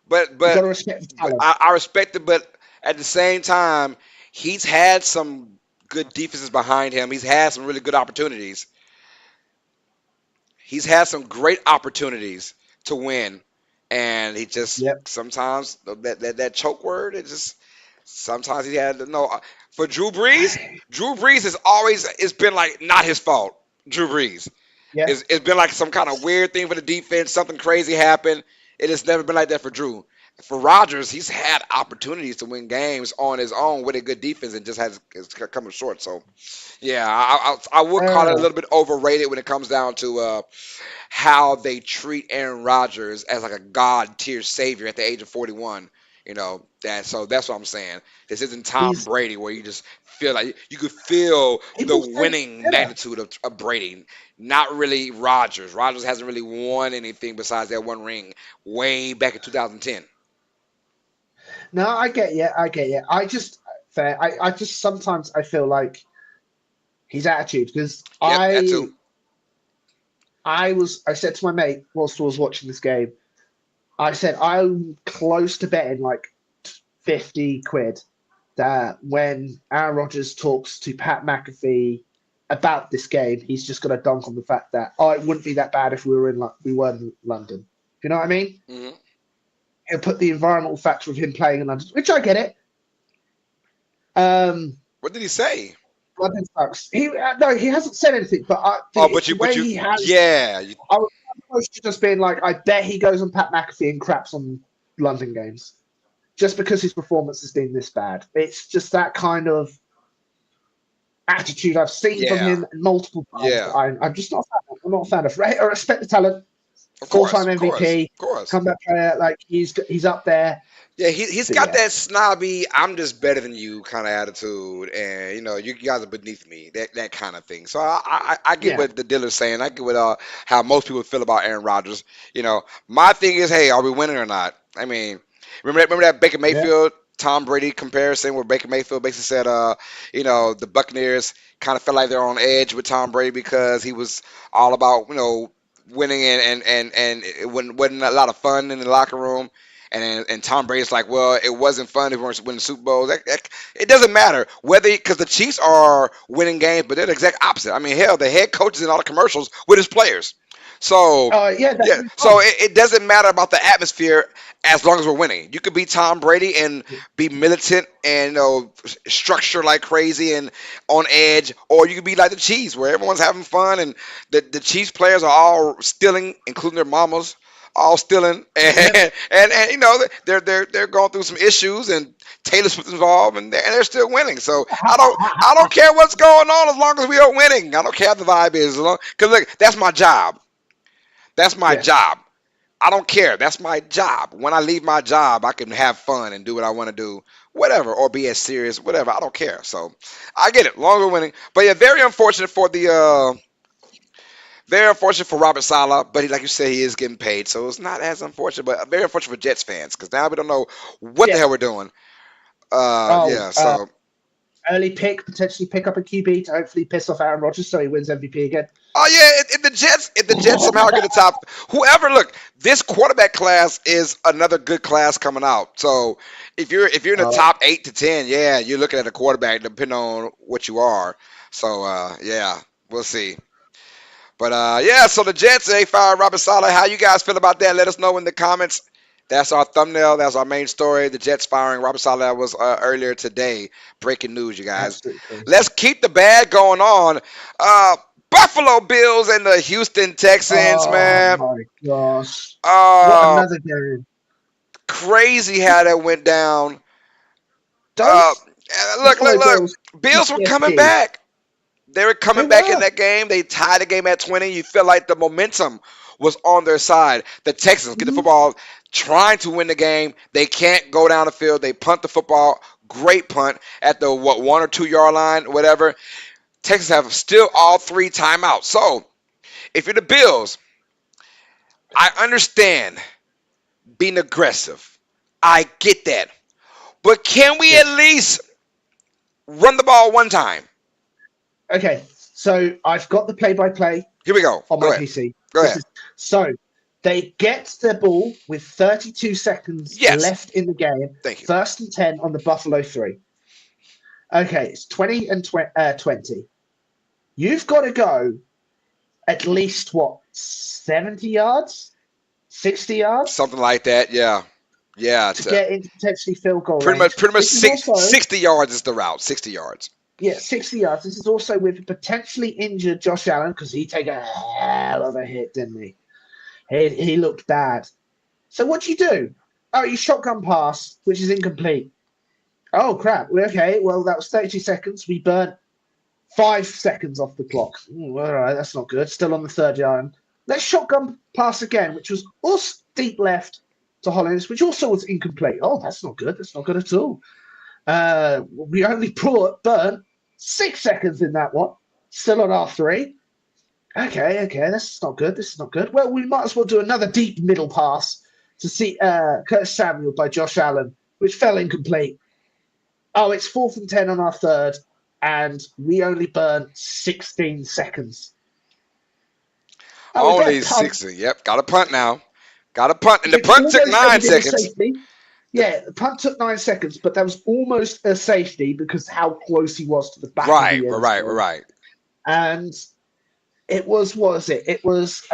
but You got but to respect the but talent. I respect it. But at the same time, he's had some good defenses behind him. He's had some really good opportunities. He's had some great opportunities to win, and he just Yep. sometimes that choke word. It just sometimes he had to know. For Drew Brees, Drew Brees has always it's been like not his fault. Drew Brees. Yeah. It's been like some kind of weird thing for the defense. Something crazy happened. It has never been like that for Drew. For Rodgers, he's had opportunities to win games on his own with a good defense and just has come short. So, yeah, I would call it a Uh, little bit overrated when it comes down to how they treat Aaron Rodgers as like a god tier savior at the age of 41. So that's what I'm saying. This isn't Tom he's Brady where you just feel like you could feel the people say, winning yeah. magnitude of Brady. Not really Rodgers. Rodgers hasn't really won anything besides that one ring way back in 2010. No, I get you. I get you. Fair. I just sometimes I feel like his attitude because Yep, that too. I said to my mate whilst I was watching this game, I said I'm close to betting like 50 quid that when Aaron Rodgers talks to Pat McAfee about this game, he's just going to dunk on the fact that it wouldn't be that bad if we were in London. You know what I mean? Hmm. He'll put the environmental factor of him playing in London, which I get it. Um, What did he say? London sucks. No, he hasn't said anything, but Oh, the way he has, yeah. I was close to just being like, I bet he goes on Pat McAfee and craps on London games, just because his performance has been this bad. It's just that kind of attitude I've seen from Yeah. him multiple times. Yeah. I'm just not a fan of. I'm not a fan of. I respect the talent, Of course. full-time Of course. MVP, Of course. comeback player. Like he's up there. Yeah, he's But got yeah, that snobby, I'm just better than you kind of attitude, and you guys are beneath me, that kind of thing. So I get yeah, what the dealer's saying. I get what how most people feel about Aaron Rodgers. My thing is, hey, are we winning or not? I mean, remember that Baker yeah. Mayfield Tom Brady comparison where Baker Mayfield basically said, the Buccaneers kind of felt like they're on edge with Tom Brady because he was all about winning and it wasn't a lot of fun in the locker room. And Tom Brady's like, well, it wasn't fun if we weren't winning Super Bowls. It doesn't matter whether because the Chiefs are winning games, but they're the exact opposite. I mean, hell, the head coach is in all the commercials with his players. So Yeah, that's yeah, really so fun. it doesn't matter about the atmosphere as long as we're winning. You could be Tom Brady and be militant and structure like crazy and on edge, or you could be like the Chiefs where everyone's having fun and the Chiefs players are all stealing, including their mamas, all stealing, Yep. and they're going through some issues and Taylor Swift involved and they're still winning. So I don't care what's going on as long as we are winning. I don't care how the vibe is, because look, that's my job. That's my Yes. job. I don't care. That's my job. When I leave my job, I can have fun and do what I want to do, whatever, or be as serious, whatever. I don't care. So I get it. Long as we're winning, but yeah, very unfortunate for Robert Saleh. But like you said, he is getting paid, so it's not as unfortunate. But very unfortunate for Jets fans because now we don't know what the Yeah. hell we're doing. Oh, Yeah. So early pick, potentially pick up a QB to hopefully piss off Aaron Rodgers so he wins MVP again. oh yeah, if the Jets somehow get the top, whoever look, this quarterback class is another good class coming out. So if you're in the Uh, top 8 to 10, yeah, you're looking at a quarterback depending on what you are. So yeah, we'll see. But yeah, so the Jets they fired Robert Saleh. How you guys feel about that? Let us know in the comments. That's our thumbnail. That's our main story. The Jets firing Robert Saleh was earlier today. Breaking news, you guys. absolutely crazy. Let's keep the bag going on. Uh, Buffalo Bills and the Houston Texans, Oh man. my gosh. What Uh, another game. Crazy how that went down. Uh, Those look, look, Buffalo look. Bills Bills were coming PTSD. back. They were They coming back in were. that game. They tied the game at 20. You feel like the momentum was on their side. The Texans get the Mhm. football, trying to win the game. They can't go down the field. They punt the football. Great punt at the 1 or 2 yard line, whatever. Texans have still all three timeouts. So if you're the Bills, I understand being aggressive. I get that. But can we Yeah. at least run the ball one time? Okay. So I've got the play-by-play Here we go. on Go my ahead. PC. Go This ahead. is so they get the ball with 32 seconds Yes. left in the game. Thank you. 1st and 10 on the Buffalo 3. Okay, it's 20. You've got to go at least what 70 yards, 60 yards Something like that. Yeah. Yeah. to get into potentially field goal Pretty much, range. pretty much This is also 60 yards is the route. 60 yards. yeah, 60 yards. This is also with potentially injured Josh Allen because he take a hell of a hit, didn't he? He looked bad. So what do you do? Oh, you shotgun pass, which is incomplete. Oh crap. Okay, well that was 32 seconds. We burnt 5 seconds off the clock. All right, that's not good. Still on the 3rd yard. Let's shotgun pass again, which was also deep left to Hollins, which also was incomplete. Oh, that's not good. That's not good at all. We only burnt 6 seconds in that one. Still on R3. Okay, this is not good. This is not good. Well, we might as well do another deep middle pass to see Curtis Samuel by Josh Allen, which fell incomplete. Oh, it's 4th and 10 on our 3rd, and we only burned 16 seconds. Oh, we better Only punt, 60. Yep. Got a punt now. Got a punt. And the which punt took almost should nine have been a seconds. safety. Yeah, the punt took 9 seconds, but that was almost a safety because how close he was to the back of Right. the end Right. zone. Right. And it was, what was it? It was,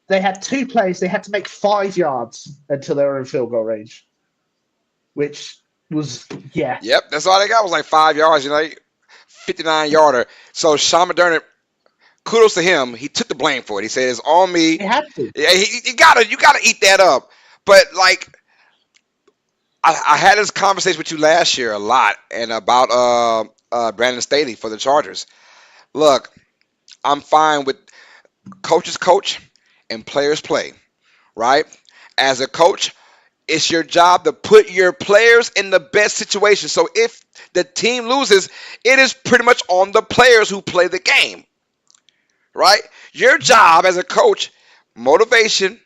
they had 2 plays. They had to make 5 yards until they were in field goal range, which was, yeah. Yep, that's all they got was like 5 yards, 59-yarder. So Sean McDermott, kudos to him. He took the blame for it. He said it's on me. They had to. Yeah, you gotta eat that up. But like I had this conversation with you last year a lot and about Brandon Staley for the Chargers. Look, I'm fine with coaches coach and players play, right? As a coach, it's your job to put your players in the best situation. So if the team loses, it is pretty much on the players who play the game, right? Your job as a coach, motivation,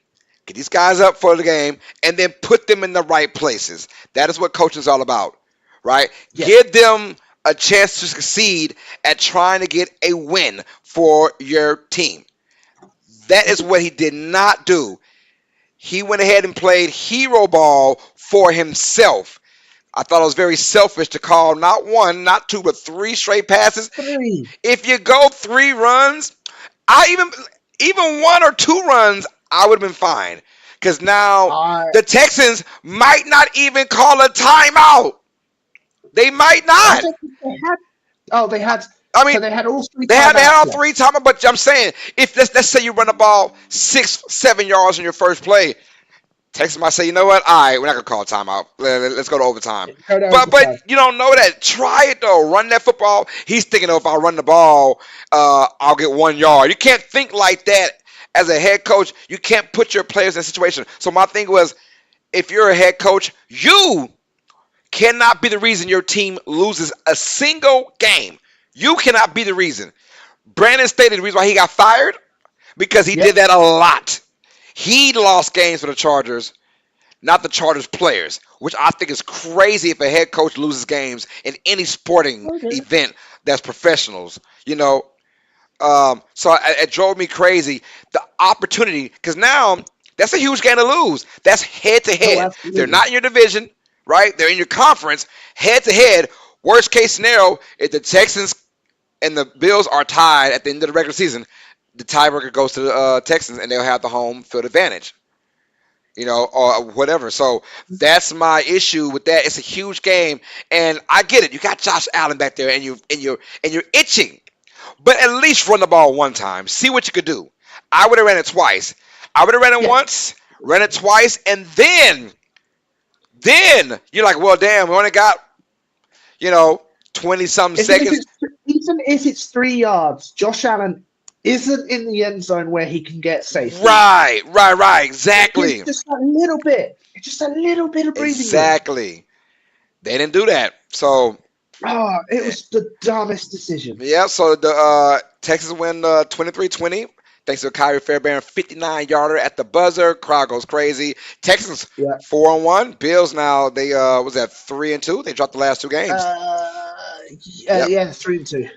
get these guys up for the game, and then put them in the right places. That is what coaching is all about, right? Yeah. Give them a chance to succeed at trying to get a win for your team. That is what he did not do. He went ahead and played hero ball for himself. I thought it was very selfish to call not 1, not 2, but 3 straight passes. 3. If you go 3 runs, I even 1 or 2 runs, I would have been fine. Because now the Texans might not even call a timeout. They might I not. don't think they had. Oh, they had. I mean, So they had all 3 they had timeouts all left. 3 timeouts, but I'm saying, if let's say you run the ball 6, 7 yards in your first play, Texas might say, you know what? All right, we're not gonna call a timeout. Let's go to overtime. Go to But overtime. you don't know that. Try it though. Run that football. He's thinking, if I run the ball, I'll get 1 yard. You can't think like that as a head coach. You can't put your players in a situation. So my thing was, if you're a head coach, you cannot be the reason your team loses a single game. You cannot be the reason. Brandon stated the reason why he got fired because he did that a lot. He lost games for the Chargers, not the Chargers players, which I think is crazy if a head coach loses games in any sporting event that's professionals. So it drove me crazy. The opportunity, because now that's a huge game to lose. That's head to head. They're not in your division, right? They're in your conference, head to head. Worst case scenario, if the Texans and the Bills are tied at the end of the regular season, the tiebreaker goes to the Texans, and they'll have the home field advantage, or whatever. So that's my issue with that. It's a huge game, and I get it. You got Josh Allen back there, and you're itching, but at least run the ball 1 time. See what you could do. I would have ran it twice. I would have ran it once, ran it twice, and then you're like, well, damn, we only got 20-something seconds. Even if it's 3 yards, Josh Allen isn't in the end zone where he can get safety. Right, exactly. It's just a little bit of breathing room. Exactly. They didn't do that. So it was the dumbest decision. Yeah, so the Texas win 23-20. Thanks to Kyrie Fairbairn 59-yarder at the buzzer. Crowd goes crazy. Texans 4-1. Bills now, they was that 3-2? They dropped the last 2 games. 3-2.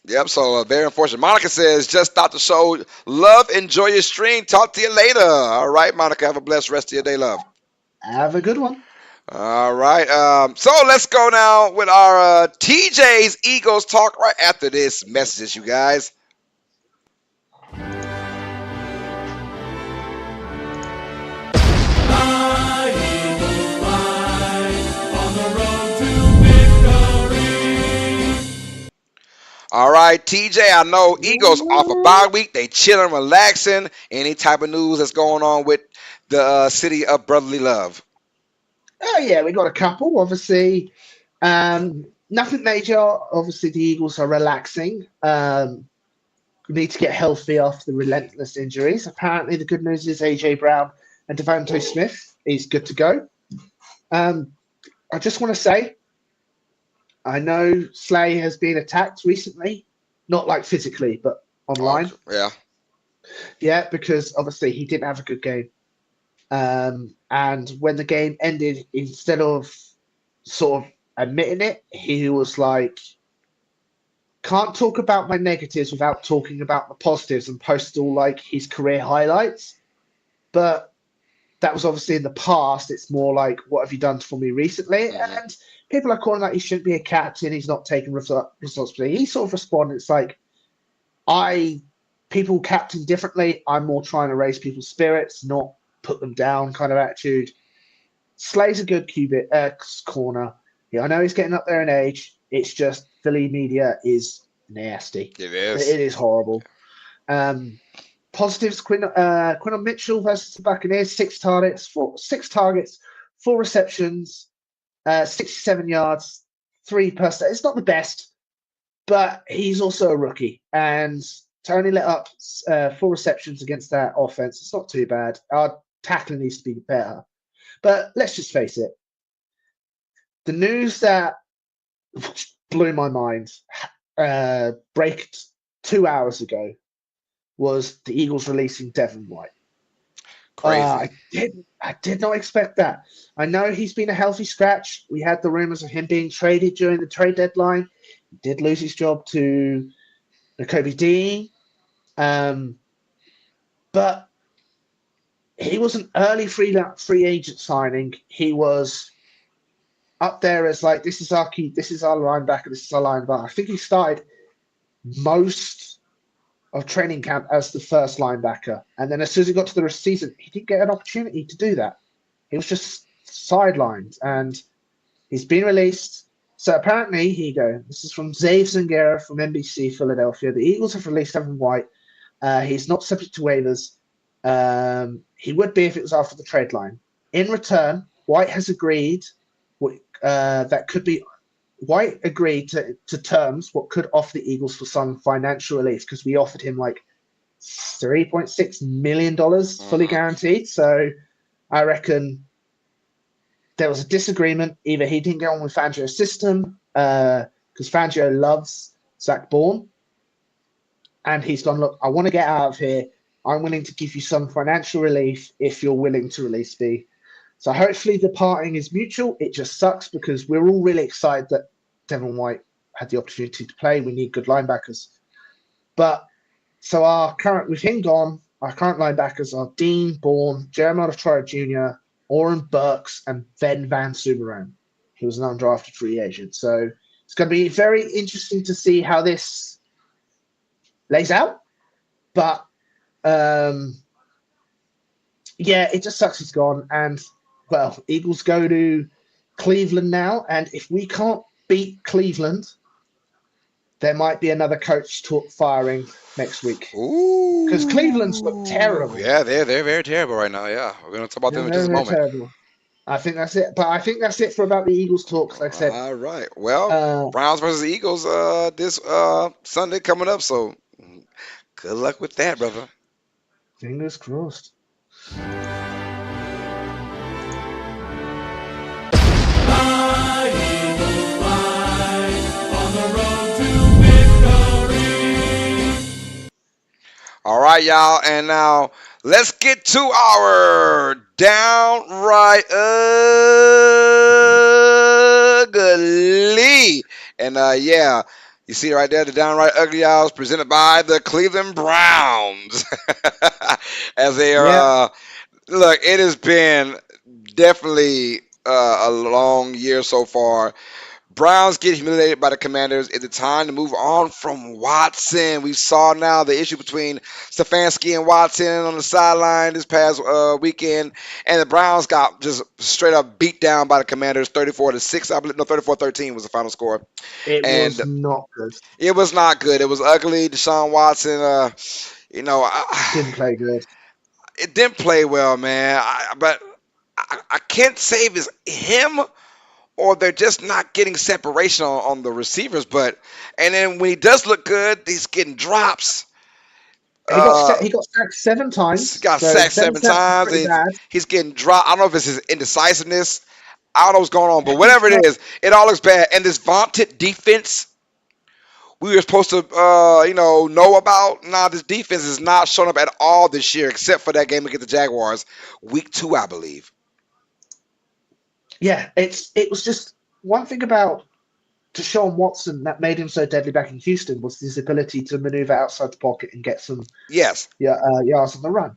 Yep, so very unfortunate. Monica says, just stop the show. Love, enjoy your stream. Talk to you later. All right, Monica, have a blessed rest of your day, love. Have a good one. All right, so let's go now with our TJ's Eagles talk right after this message, you guys. All right, TJ, I know Eagles off a bye week. They chilling, relaxing. Any type of news that's going on with the city of brotherly love? Oh, yeah, we got a couple, obviously. Nothing major. Obviously, the Eagles are relaxing. We need to get healthy after the relentless injuries. Apparently, the good news is A.J. Brown and Devontae Smith is good to go. I just want to say, I know Slay has been attacked recently, not like physically, but online. Yeah, because obviously he didn't have a good game. And when the game ended, instead of sort of admitting it, he was like, can't talk about my negatives without talking about the positives, and posted all like his career highlights. But that was obviously in the past. It's more like, what have you done for me recently? And people are calling that he shouldn't be a captain. He's not taking responsibility. He sort of responded, it's like, People captain differently. I'm more trying to raise people's spirits, not put them down kind of attitude. Slay's a good corner. Yeah, I know he's getting up there in age. It's just Philly media is nasty. It is. It is horrible. Positives: Quinton Mitchell versus the Buccaneers, six targets, 4 receptions, 67 yards, 3 per. It's not the best, but he's also a rookie, and to only let up 4 receptions against that offense, it's not too bad. Our tackling needs to be better. But let's just face it, the news that blew my mind, breaked 2 hours ago, was the Eagles releasing Devin White. Crazy. I did not expect that. I know he's been a healthy scratch. We had the rumors of him being traded during the trade deadline. He did lose his job to Kobe Dean. But he was an early free agent signing. He was up there as like, this is our key, this is our linebacker, this is our linebacker. I think he started most of training camp as the first linebacker. And then as soon as he got to the season, he didn't get an opportunity to do that. He was just sidelined, and he's been released. So apparently, here you go. This is from Zave Zangera from NBC Philadelphia. The Eagles have released Devin White. He's not subject to waivers. He would be if it was after the trade line. In return, White has agreed that could be. White agreed to terms what could offer the Eagles for some financial relief, because we offered him like $3.6 million fully guaranteed. So I reckon there was a disagreement. Either he didn't get on with Fangio's system, because Fangio loves Zach Bourne, and he's gone, look, I want to get out of here. I'm willing to give you some financial relief if you're willing to release me. So hopefully the parting is mutual. It just sucks because we're all really excited that Devin White had the opportunity to play. We need good linebackers. But so with him gone, our current linebackers are Dean Bourne, Jeremiah Troyer Jr., Oren Burks, and Ben Van Sumeren, who was an undrafted free agent. So it's going to be very interesting to see how this lays out. But yeah, it just sucks he's gone. And well, Eagles go to Cleveland now, and if we can't beat Cleveland, there might be another coach firing next week. Ooh. Because Cleveland's look terrible. Yeah, they're very terrible right now. Yeah, we're gonna talk about them in just a moment. Terrible. I think that's it. But I think that's it for about the Eagles talk. Like I said. All right. Well, Browns versus Eagles this Sunday coming up. So good luck with that, brother. Fingers crossed. All right, y'all, and now let's get to our downright ugly. And yeah, you see right there, the downright ugly hours presented by the Cleveland Browns. As they are, look, it has been definitely a long year so far. Browns get humiliated by the Commanders. It's the time to move on from Watson. We saw now the issue between Stefanski and Watson on the sideline this past weekend, and the Browns got just straight up beat down by the Commanders, 34-6. I believe, no, 34-13 was the final score. It was not good. It was not good. It was ugly. Deshaun Watson, didn't play good. It didn't play well, man. But I can't say if it's him or they're just not getting separation on the receivers. And then when he does look good, he's getting drops. He got sacked 7 times. He got sacked 7 times. He's getting dropped. I don't know if it's his indecisiveness. I don't know what's going on, but whatever it is, it all looks bad. And this vaunted defense we were supposed to, know about. Nah, this defense is not showing up at all this year, except for that game against the Jaguars, week 2, I believe. Yeah, it was just one thing about Deshaun Watson that made him so deadly back in Houston was his ability to maneuver outside the pocket and get some yards on the run.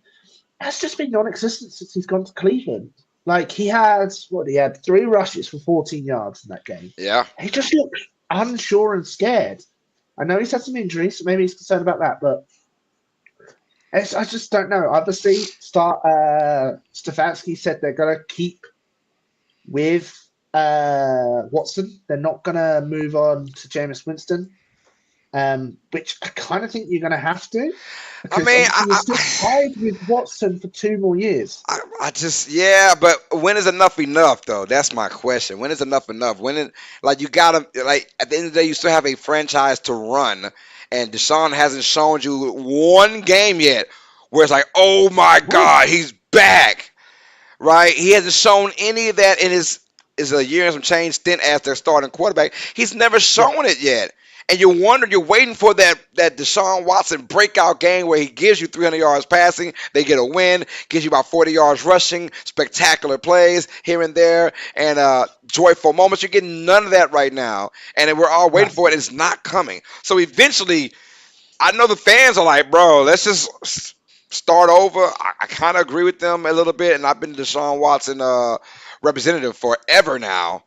That's just been non-existent since he's gone to Cleveland. Like he had 3 rushes for 14 yards in that game. Yeah, he just looked unsure and scared. I know he's had some injuries, so maybe he's concerned about that. But I just don't know. Obviously, Stefanski said they're going to keep with Watson. They're not going to move on to Jameis Winston, which I kind of think you're going to have to I because mean, obviously you're still tied with Watson for 2 more years. I just yeah, but when is enough enough though? That's my question. When is enough enough? Like you gotta like at the end of the day, you still have a franchise to run, and Deshaun hasn't shown you one game yet where it's like, oh my Well, God, he's back. Right? He hasn't shown any of that in his is a year and some change stint as their starting quarterback. He's never yeah, shown it yet. And you're waiting for that Deshaun Watson breakout game where he gives you 300 yards passing, they get a win, gives you about 40 yards rushing, spectacular plays here and there, and joyful moments. You're getting none of that right now, and then we're all no, waiting for it. It's not coming. So eventually, I know the fans are like, bro, let's just start over. I kind of agree with them a little bit, and I've been Deshaun Watson representative forever now,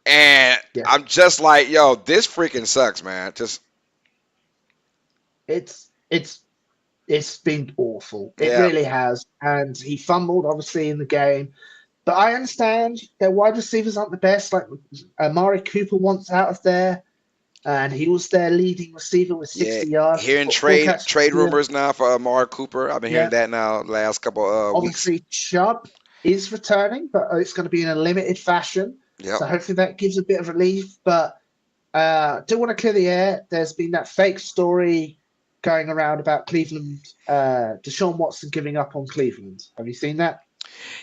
and yeah. I'm just like, yo, this freaking sucks, man. Just It's it's it's been awful. It yeah, really has. And he fumbled obviously in the game. But I understand their wide receivers aren't the best. Like Amari Cooper wants out of there, and he was their leading receiver with yeah. 60 yards, Hearing four trade catches. trade rumors now for Mark Cooper. I've been hearing Yeah, that now the last couple weeks. obviously Chubb is returning, but it's going to be in a limited fashion. Yep. So hopefully that gives a bit of relief. But do want to clear the air. There's been that fake story going around about Cleveland, Deshaun Watson giving up on Cleveland. Have you seen that?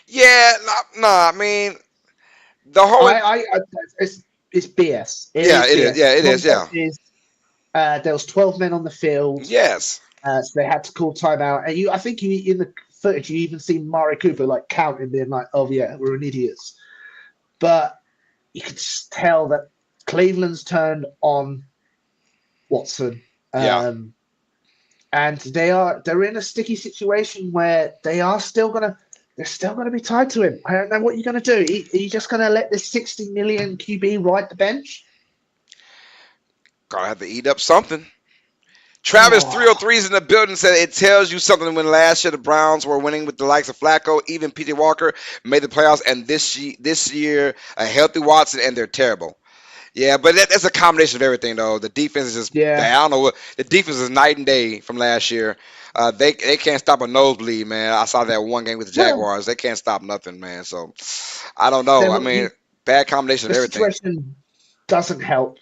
Yeah, no, I mean the whole I it's BS. It yeah, is it is. BS. Yeah, The it is. concept Yeah. is there was 12 men on the field, Yes. so they had to call timeout. And I think you in the footage, you even see Mari Cooper like counting, being like, "Oh yeah, we're an idiots." But you could just tell that Cleveland's turned on Watson, Yeah. and they're in a sticky situation where they're still gonna be tied to him. I don't know what you're gonna do. Are you just gonna let this 60 million QB ride the bench? Gotta have to eat up something. Travis Oh, 303 is in the building. Said it tells you something when last year the Browns were winning with the likes of Flacco, even PJ Walker made the playoffs, and this year a healthy Watson, and they're terrible. Yeah, but that's a combination of everything though. The defense is just yeah. bad. I don't know what the defense is night and day from last year. They can't stop a nosebleed, man. I saw that one game with the Well, Jaguars. They can't stop nothing, man. So I don't know. I there mean, you bad combination the of everything. situation doesn't help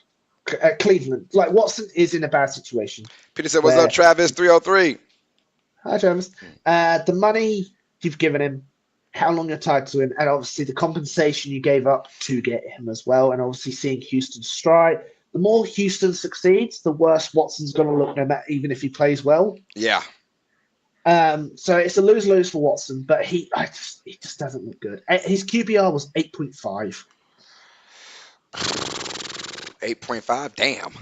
Cleveland. Like Watson is in a bad situation Peter said, "What's up, where Travis 303?" hi Travis, the money you've given him, how long you're tied to him, and obviously the compensation you gave up to get him as well, and obviously seeing Houston stride. The more Houston succeeds, the worse Watson's going to look, no matter even if he plays well. Yeah. So it's a lose-lose for Watson, but he just doesn't look good. His QBR was 8.5. 8.5. Damn.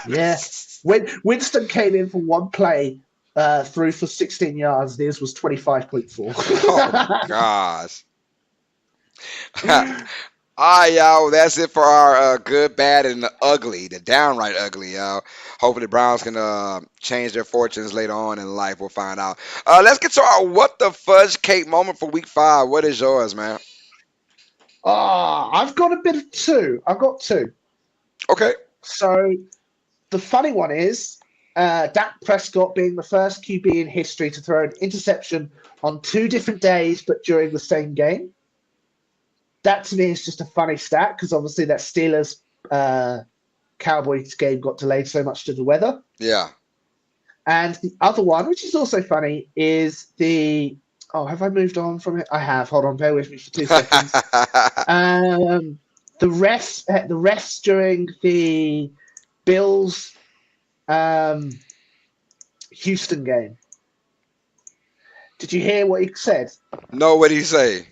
Yeah. When Winston came in for one play, threw for 16 yards, his was Oh 25.4. gosh. All right, y'all. That's it for our good, bad, and the ugly, the downright ugly, y'all. Hopefully, the Browns can change their fortunes later on in life. We'll find out. Let's get to our what the fudge cake moment for week 5. What is yours, man? I've got a bit of two. I've got two. Okay. So the funny one is Dak Prescott being the first QB in history to throw an interception on 2 different days, but during the same game. That to me is just a funny stat because obviously that Steelers Cowboys game got delayed so much to the weather. Yeah. And the other one, which is also funny, is the have I moved on from it? I have. Hold on, bear with me for 2 seconds. The refs during the Bills Houston game. Did you hear what he said? No, what do you say?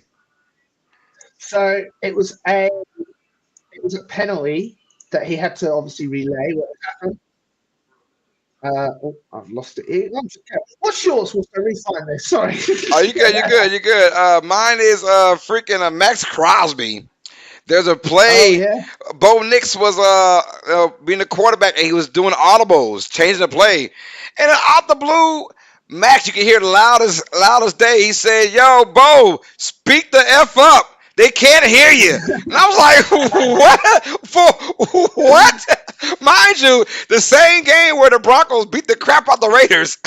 So it was a penalty that he had to obviously relay. What happened? I've lost it. What's yours? We'll refine this. Sorry. Oh, you good? You good? You good? Mine is freaking Max Crosby. There's a Oh play. yeah. Bo Nix was being the quarterback and he was doing audibles, changing the play, and then out the blue, Max, you can hear the loudest day. He said, "Yo, Bo, speak the f up. They can't hear you." And I was like, "What for? What?" Mind you, the same game where the Broncos beat the crap out the Raiders.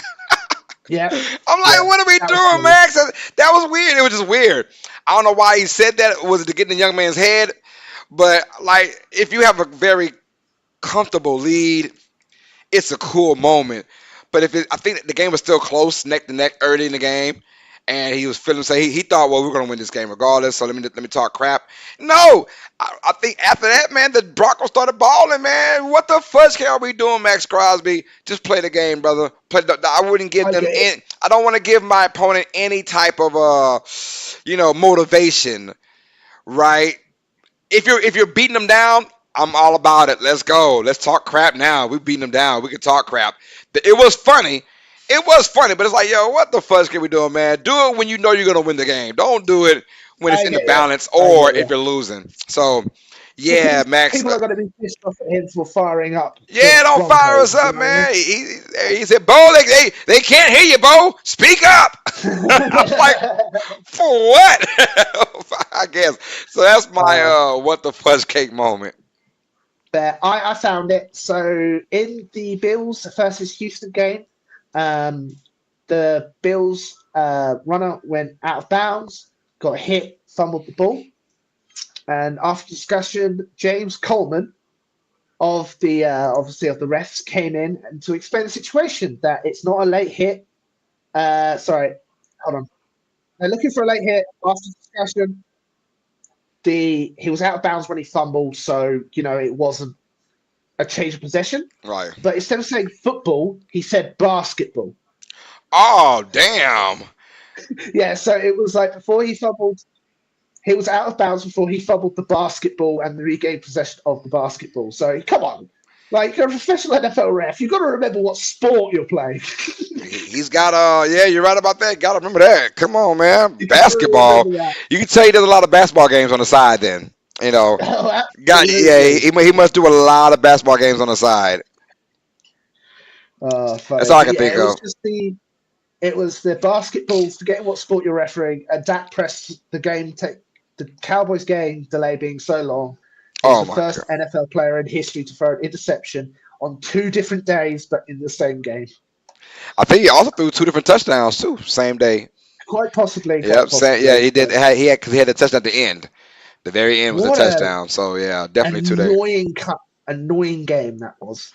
Yeah. I'm like, Yeah. "What are we That was doing, funny. Max?" That was weird. It was just weird. I don't know why he said that. Was it to get in the young man's head? But like, if you have a very comfortable lead, it's a cool moment. But I think the game was still close, neck to neck, early in the game, and he was feeling say he thought, well, we're gonna win this game regardless. So let me talk crap. No, I think after that, man, the Broncos started balling, man. What the fudge are we doing, Max Crosby? Just play the game, brother. I wouldn't give I them get it. any. I don't want to give my opponent any type of motivation, right? If you're beating them down, I'm all about it. Let's go. Let's talk crap now. We beating them down. We can talk crap. It was funny. It was funny, but it's like, yo, what the fuck can we do, man? Do it when you know you're gonna win the game. Don't do it when it's I in the get you. balance I or get if you. you're losing. So, yeah, Because Max. people are going to be pissed off at him for firing up the Yeah, don't fire us Broncos. You up, know what I mean? man. He said, Bo, they can't hear you, Bo. Speak up. I was like, for what? I guess. So that's my uh, what the fudge cake moment. but I found it. So in the Bills versus Houston game, um, the Bills runner went out of bounds, got hit, fumbled the ball, and after discussion, James Coleman of the obviously of the refs came in and to explain the situation that it's not a late hit. Sorry, hold on. They're looking for a late hit after discussion. He was out of bounds when he fumbled, so it wasn't a change of possession. Right. But instead of saying football, he said basketball. Oh, damn. Yeah, so it was like before he fumbled, he was out of bounds before he fumbled the basketball and regained possession of the basketball. So come on, like you're a professional NFL ref, you've got to remember what sport you're playing. He's got yeah, you're right about that. Got to remember that. Come on, man. You've got to Basketball. remember that. You can tell he does a lot of basketball games on the side. Then Oh, got yeah. absolutely. He must do a lot of basketball games on the side. Oh, That's funny. all I But can yeah, think of. it was the basketball, forgetting what sport you're refereeing, and Dak pressed the Cowboys game delay being so long. He was Oh the my first god. NFL player in history to throw an interception on two different days, but in the same game. I think he also threw two different touchdowns too, same day. Quite possibly, quite Yep. Same. Yeah, possibly. he did. But Because he had a touchdown at the end. The very end was a what a touchdown. So yeah, definitely 2 days. annoying annoying game that was.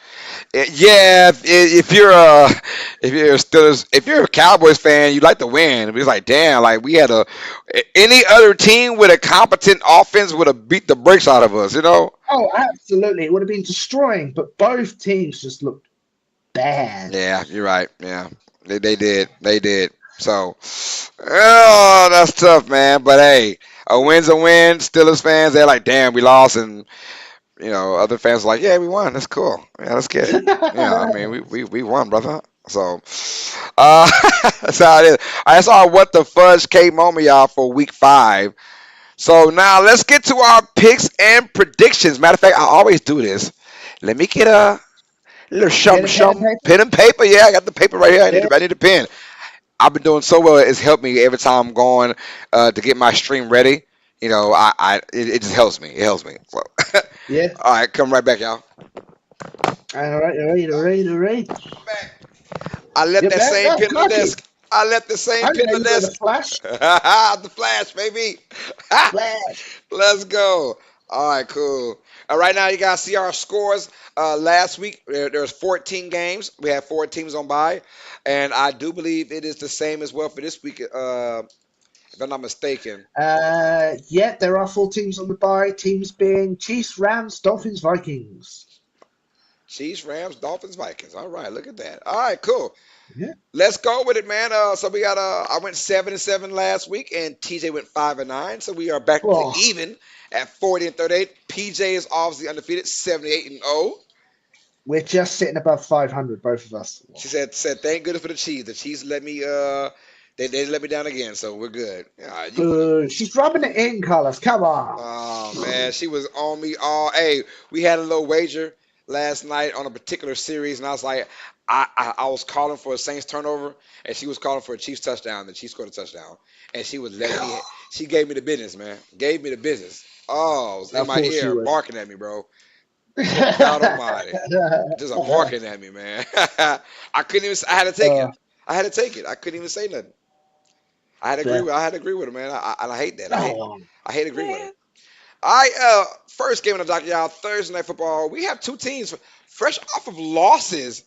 Yeah, if you're a Cowboys fan, you like to win. It's like, damn, like we had any other team with a competent offense would have beat the brakes out of us, you know? Oh, absolutely. It would have been destroying, but both teams just looked bad. Yeah, you're right. Yeah, they did. So, oh, that's tough, man. But hey, a win's a win. Steelers fans, they're like, damn, we lost, and other fans are like, yeah, we won. That's cool. Yeah, let's get it. Yeah, I mean, we won, brother. So, that's how it is. I saw what the fudge came on me, y'all, for week 5. So now let's get to our picks and predictions. Matter of fact, I always do this. Let me get a little Get a pen and paper? pen and paper. Yeah, I got the paper right here. Yeah. I need a pen. I've been doing so well. It's helped me every time I'm going to get my stream ready. It just helps me. It helps me. So, Yeah. all right, come right back, y'all. All right. Back. I left You're that back? same Oh, pen on the crikey. desk. I left the same I pen didn't know on you the were in a desk. flash. The flash, baby. Flash. Let's go. All right, cool. Right now, you guys see our scores. Last week, there's 14 games. We had 4 teams on bye. And I do believe it is the same as well for this week, if I'm not mistaken. Yeah, there are 4 teams on the bye. Teams being Chiefs, Rams, Dolphins, Vikings. Chiefs, Rams, Dolphins, Vikings. All right, look at that. All right, cool. Yeah. Let's go with it, man. So we got I went 7-7 last week, and TJ went 5-9. So we are back to Oh, even at 40-38. PJ is obviously undefeated, 78-0. we're just sitting above 500, both of us. She said thank goodness for the Chiefs. The Chiefs let me They let me down again, so we're good. Yeah, you. Boo. She's rubbing it in, Carlos. Come on. Oh man, she was on me all. Hey, we had a little wager last night on a particular series, and I was like, I was calling for a Saints turnover, and she was calling for a Chiefs touchdown. And she scored a touchdown, and she was letting me. She gave me the business, man. Gave me the business. Oh, it was in Of my course she ear, would. barking at me, bro. Good God Almighty, just a barking at me, man. I couldn't even. I had to take it. uh, I had to take it. I couldn't even say nothing. I had to agree yeah. with. I had to agree with her, man. I hate that. Oh, I hate agreeing with her. man. I first game of the docket, y'all. Thursday night football. We have two teams fresh off of losses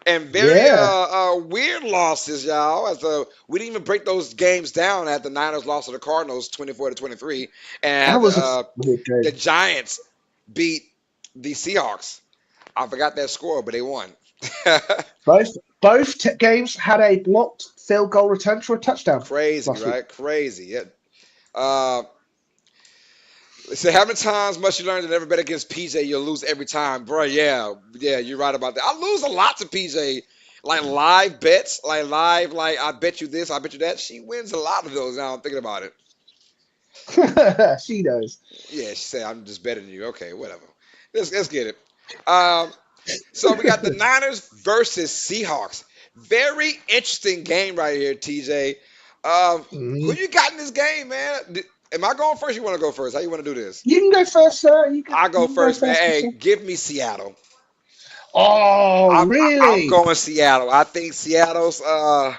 and very Yeah. weird losses, y'all. As we didn't even break those games down at the Niners lost to the Cardinals 24-23, and That had was a weird the game. Giants beat the Seahawks. I forgot that score, but they won. Both games had a blocked field goal return for a touchdown Crazy, last week. right? Crazy. Yeah. Uh, They say, how many times must you learn to never bet against PJ? You'll lose every time, bro. Yeah, yeah, you're right about that. I lose a lot to PJ, like live bets, like live, like I bet you this, I bet you that. She wins a lot of those. Now I'm thinking about it. She knows. Yeah, she said I'm just betting you. Okay, whatever. Let's get it. Um, so we got the Niners versus Seahawks. Very interesting game right here, TJ. Who Mhm. you got in this game, man? Am I going first? You want to go first? How you want to do this? You can go first, sir. I You go can go first, man. first, Hey, mister. give me Seattle. Oh, I'm really? going Seattle. I think Seattle's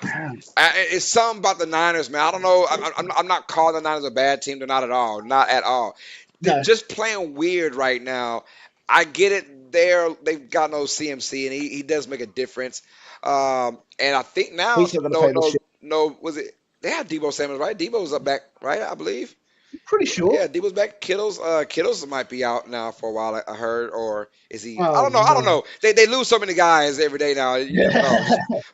Man, it's something about the Niners, man. I don't know. I'm not calling the Niners a bad team. They're not at all. Not at all. They're no, just playing weird right now. I get it. They've got no CMC, and he does make a difference. And I think now he's not going to no play this no year. no was it they had Debo Samuels, right? Debo's up back, right? I believe. Pretty sure. Yeah, Debo's back. Kittles might be out now for a while. I heard, or is he? I Oh don't know. I don't no. know. They lose so many guys every day now. You never know.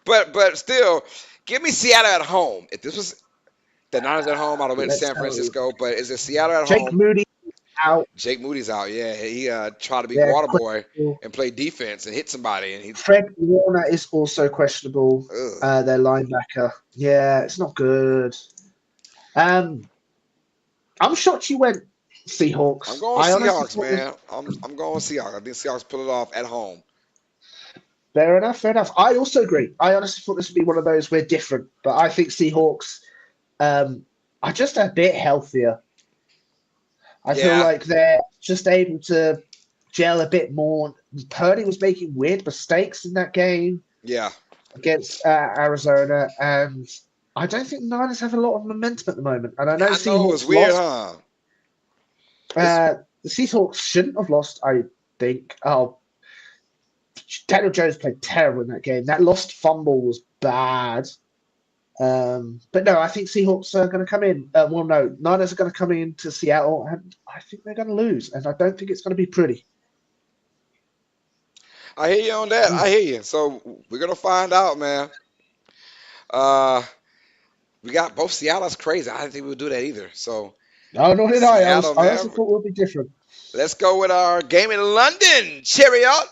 But still, give me Seattle at home. If this was the Niners at home, I'd have went Let's San go. Francisco. But is it Seattle at Jake home? Moody out. Jake Moody's out. Yeah, he tried to be Yeah, water boy questionable. and play defense and hit somebody, and he. Fred Warner is also questionable. Ugh. Their linebacker. Yeah, it's not good. Um, I'm shocked you went I'm Seahawks. going I honestly Seahawks, thought this. man. I'm going Seahawks. I think Seahawks pull it off at home. Fair enough. Fair enough. I also agree. I honestly thought this would be one of those we're different, but I think Seahawks are just a bit healthier. I feel Yeah, like they're just able to gel a bit more. Purdy was making weird mistakes in that game yeah. against Arizona, and I don't think the Niners have a lot of momentum at the moment. And I know I know it's Seahawks weird, lost. huh? It's The Seahawks shouldn't have lost, I think. Oh, Daniel Jones played terrible in that game. That lost fumble was bad. But no, I think Seahawks are going to come in. Well, no, Niners are going to come in to Seattle, and I think they're going to lose, and I don't think it's going to be pretty. I hear you on that. Mm. I hear you. So we're gonna find out, man. Uh, we got both Seattle's crazy. I didn't think we would do that either. So No, nor did I. Seattle, I also man. thought it would be different. Let's go with our game in London. Chariot.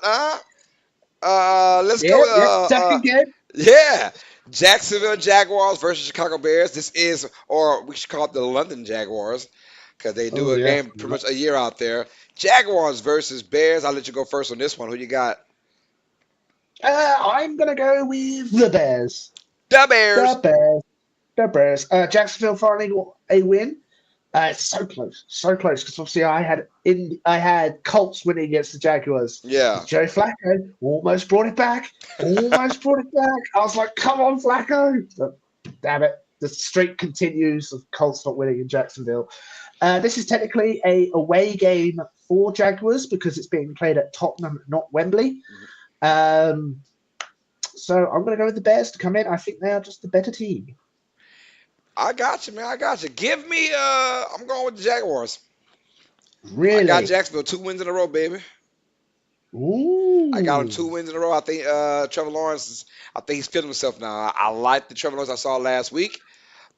Let's go Yeah, with yeah. Second game. yeah. Jacksonville Jaguars versus Chicago Bears. This is, or we should call it the London Jaguars, because they do Oh a yeah. game pretty much a year out there. Jaguars versus Bears. I'll let you go first on this one. Who you got? I'm going to go with the Bears. The Bears. The Bears. The Bears. Jacksonville finally got a win. It's so close. Because obviously I had Colts winning against the Jaguars. Yeah. Joe Flacco almost brought it back. Almost brought it back. I was like, come on, Flacco. But, damn it. The streak continues of Colts not winning in Jacksonville. This is technically a away game for Jaguars because it's being played at Tottenham, not Wembley. Um, so I'm going to go with the Bears to come in. I think they are just the better team. I got you, man. I got you. Give me. I'm going with the Jaguars. I got Really? Jacksonville 2 wins in a row, baby. I got him Ooh. 2 wins in a row. I think Trevor Lawrence is. I think he's feeling himself now. I like the Trevor Lawrence I saw last week,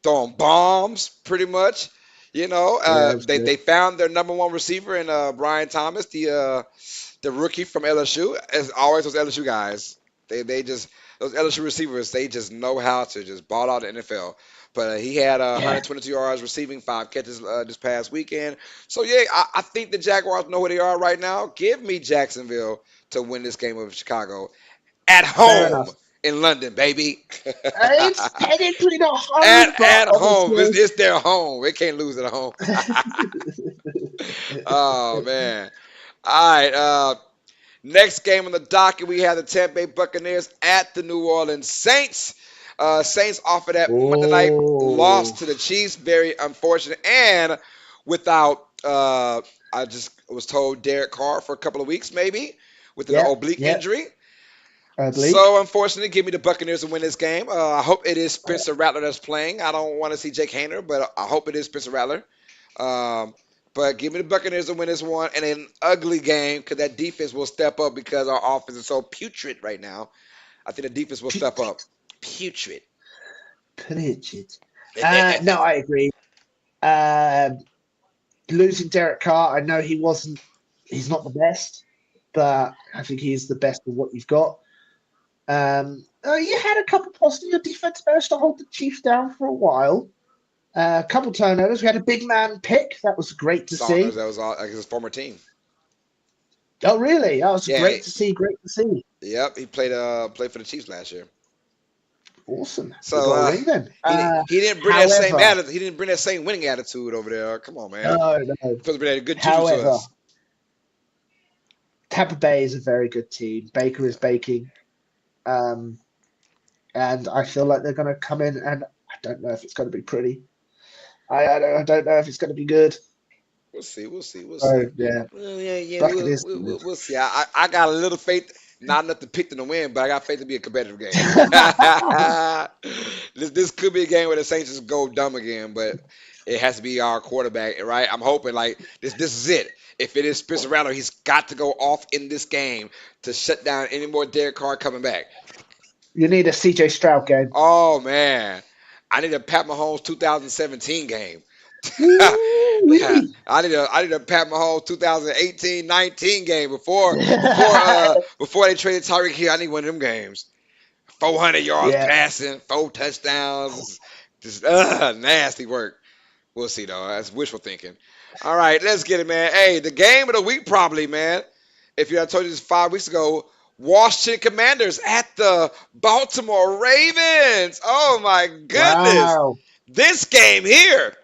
throwing bombs pretty much. Yeah, it was good. They found their number one receiver in Brian Thomas, the rookie from LSU. As always, those LSU guys. They just those LSU receivers. They just know how to just ball out the NFL. But he had Yeah, 122 yards receiving, 5 catches this past weekend. So yeah, I think the Jaguars know where they are right now. Give me Jacksonville to win this game of Chicago at fair home enough. in London, baby. It's technically not at home, but at home, obviously. it's their home. They can't lose at home. Oh man. All right. Next game on the docket, we have the Tampa Bay Buccaneers at the New Orleans Saints. Saints off of that Monday night Oh, loss to the Chiefs, very unfortunate, and without I just was told Derek Carr for a couple of weeks, maybe with an yep, oblique yep. injury. Oblique. So unfortunately, give me the Buccaneers to win this game. I hope it is Spencer Rattler that's playing. I don't want to see Jake Hayner, but I hope it is Spencer Rattler. Um, but give me the Buccaneers to win this one in an ugly game because that defense will step up because our offense is so putrid right now. I think the defense will step up. Putrid. Pritchard. No, I agree. Um, Losing Derek Carr, I know he wasn't. He's not the best, but I think he is the best of what you've got. You had a couple positives. Your defense managed to hold the Chiefs down for a while. A couple turnovers. We had a big man pick. That was great to Saunders, see. that was all, like his former team. Oh, really? That was Yeah, great to see. Great to see. yep, he played for the Chiefs last year. Awesome. We So got a ring then. he didn't bring that same However, attitude. He didn't bring that same winning attitude over there. Come on, man. no, no. Supposed to be a good tutor to However, us. Tampa Bay is a very good team. Baker is baking. Um, and I feel like they're going to come in, and I don't know if it's going to be pretty. I don't know if it's going to be good. We'll see. We'll see. We'll So see. yeah, Well, yeah, yeah. We'll, Buccaneers. we'll, we'll we'll see. I got a little faith. Not enough to pick them to win, but I got faith to be a competitive game. This could be a game where the Saints just go dumb again, but it has to be our quarterback, right? I'm hoping like this is it. If it is Spencer Rattler, he's got to go off in this game to shut down any more Derek Carr coming back. You need a CJ Stroud game. Oh man, I need a Pat Mahomes 2017 game. Woo-wee. I need a Pat Mahomes 2018-19 game before they traded Tyreek Hill. I need one of them games. 400 yards Yeah. passing, 4 touchdowns. Just nasty work. We'll see though. That's wishful thinking. All right, let's get it, man. Hey, the game of the week probably, man. If you had told you this 5 weeks ago, Washington Commanders at the Baltimore Ravens. Oh my goodness, Wow. this game here.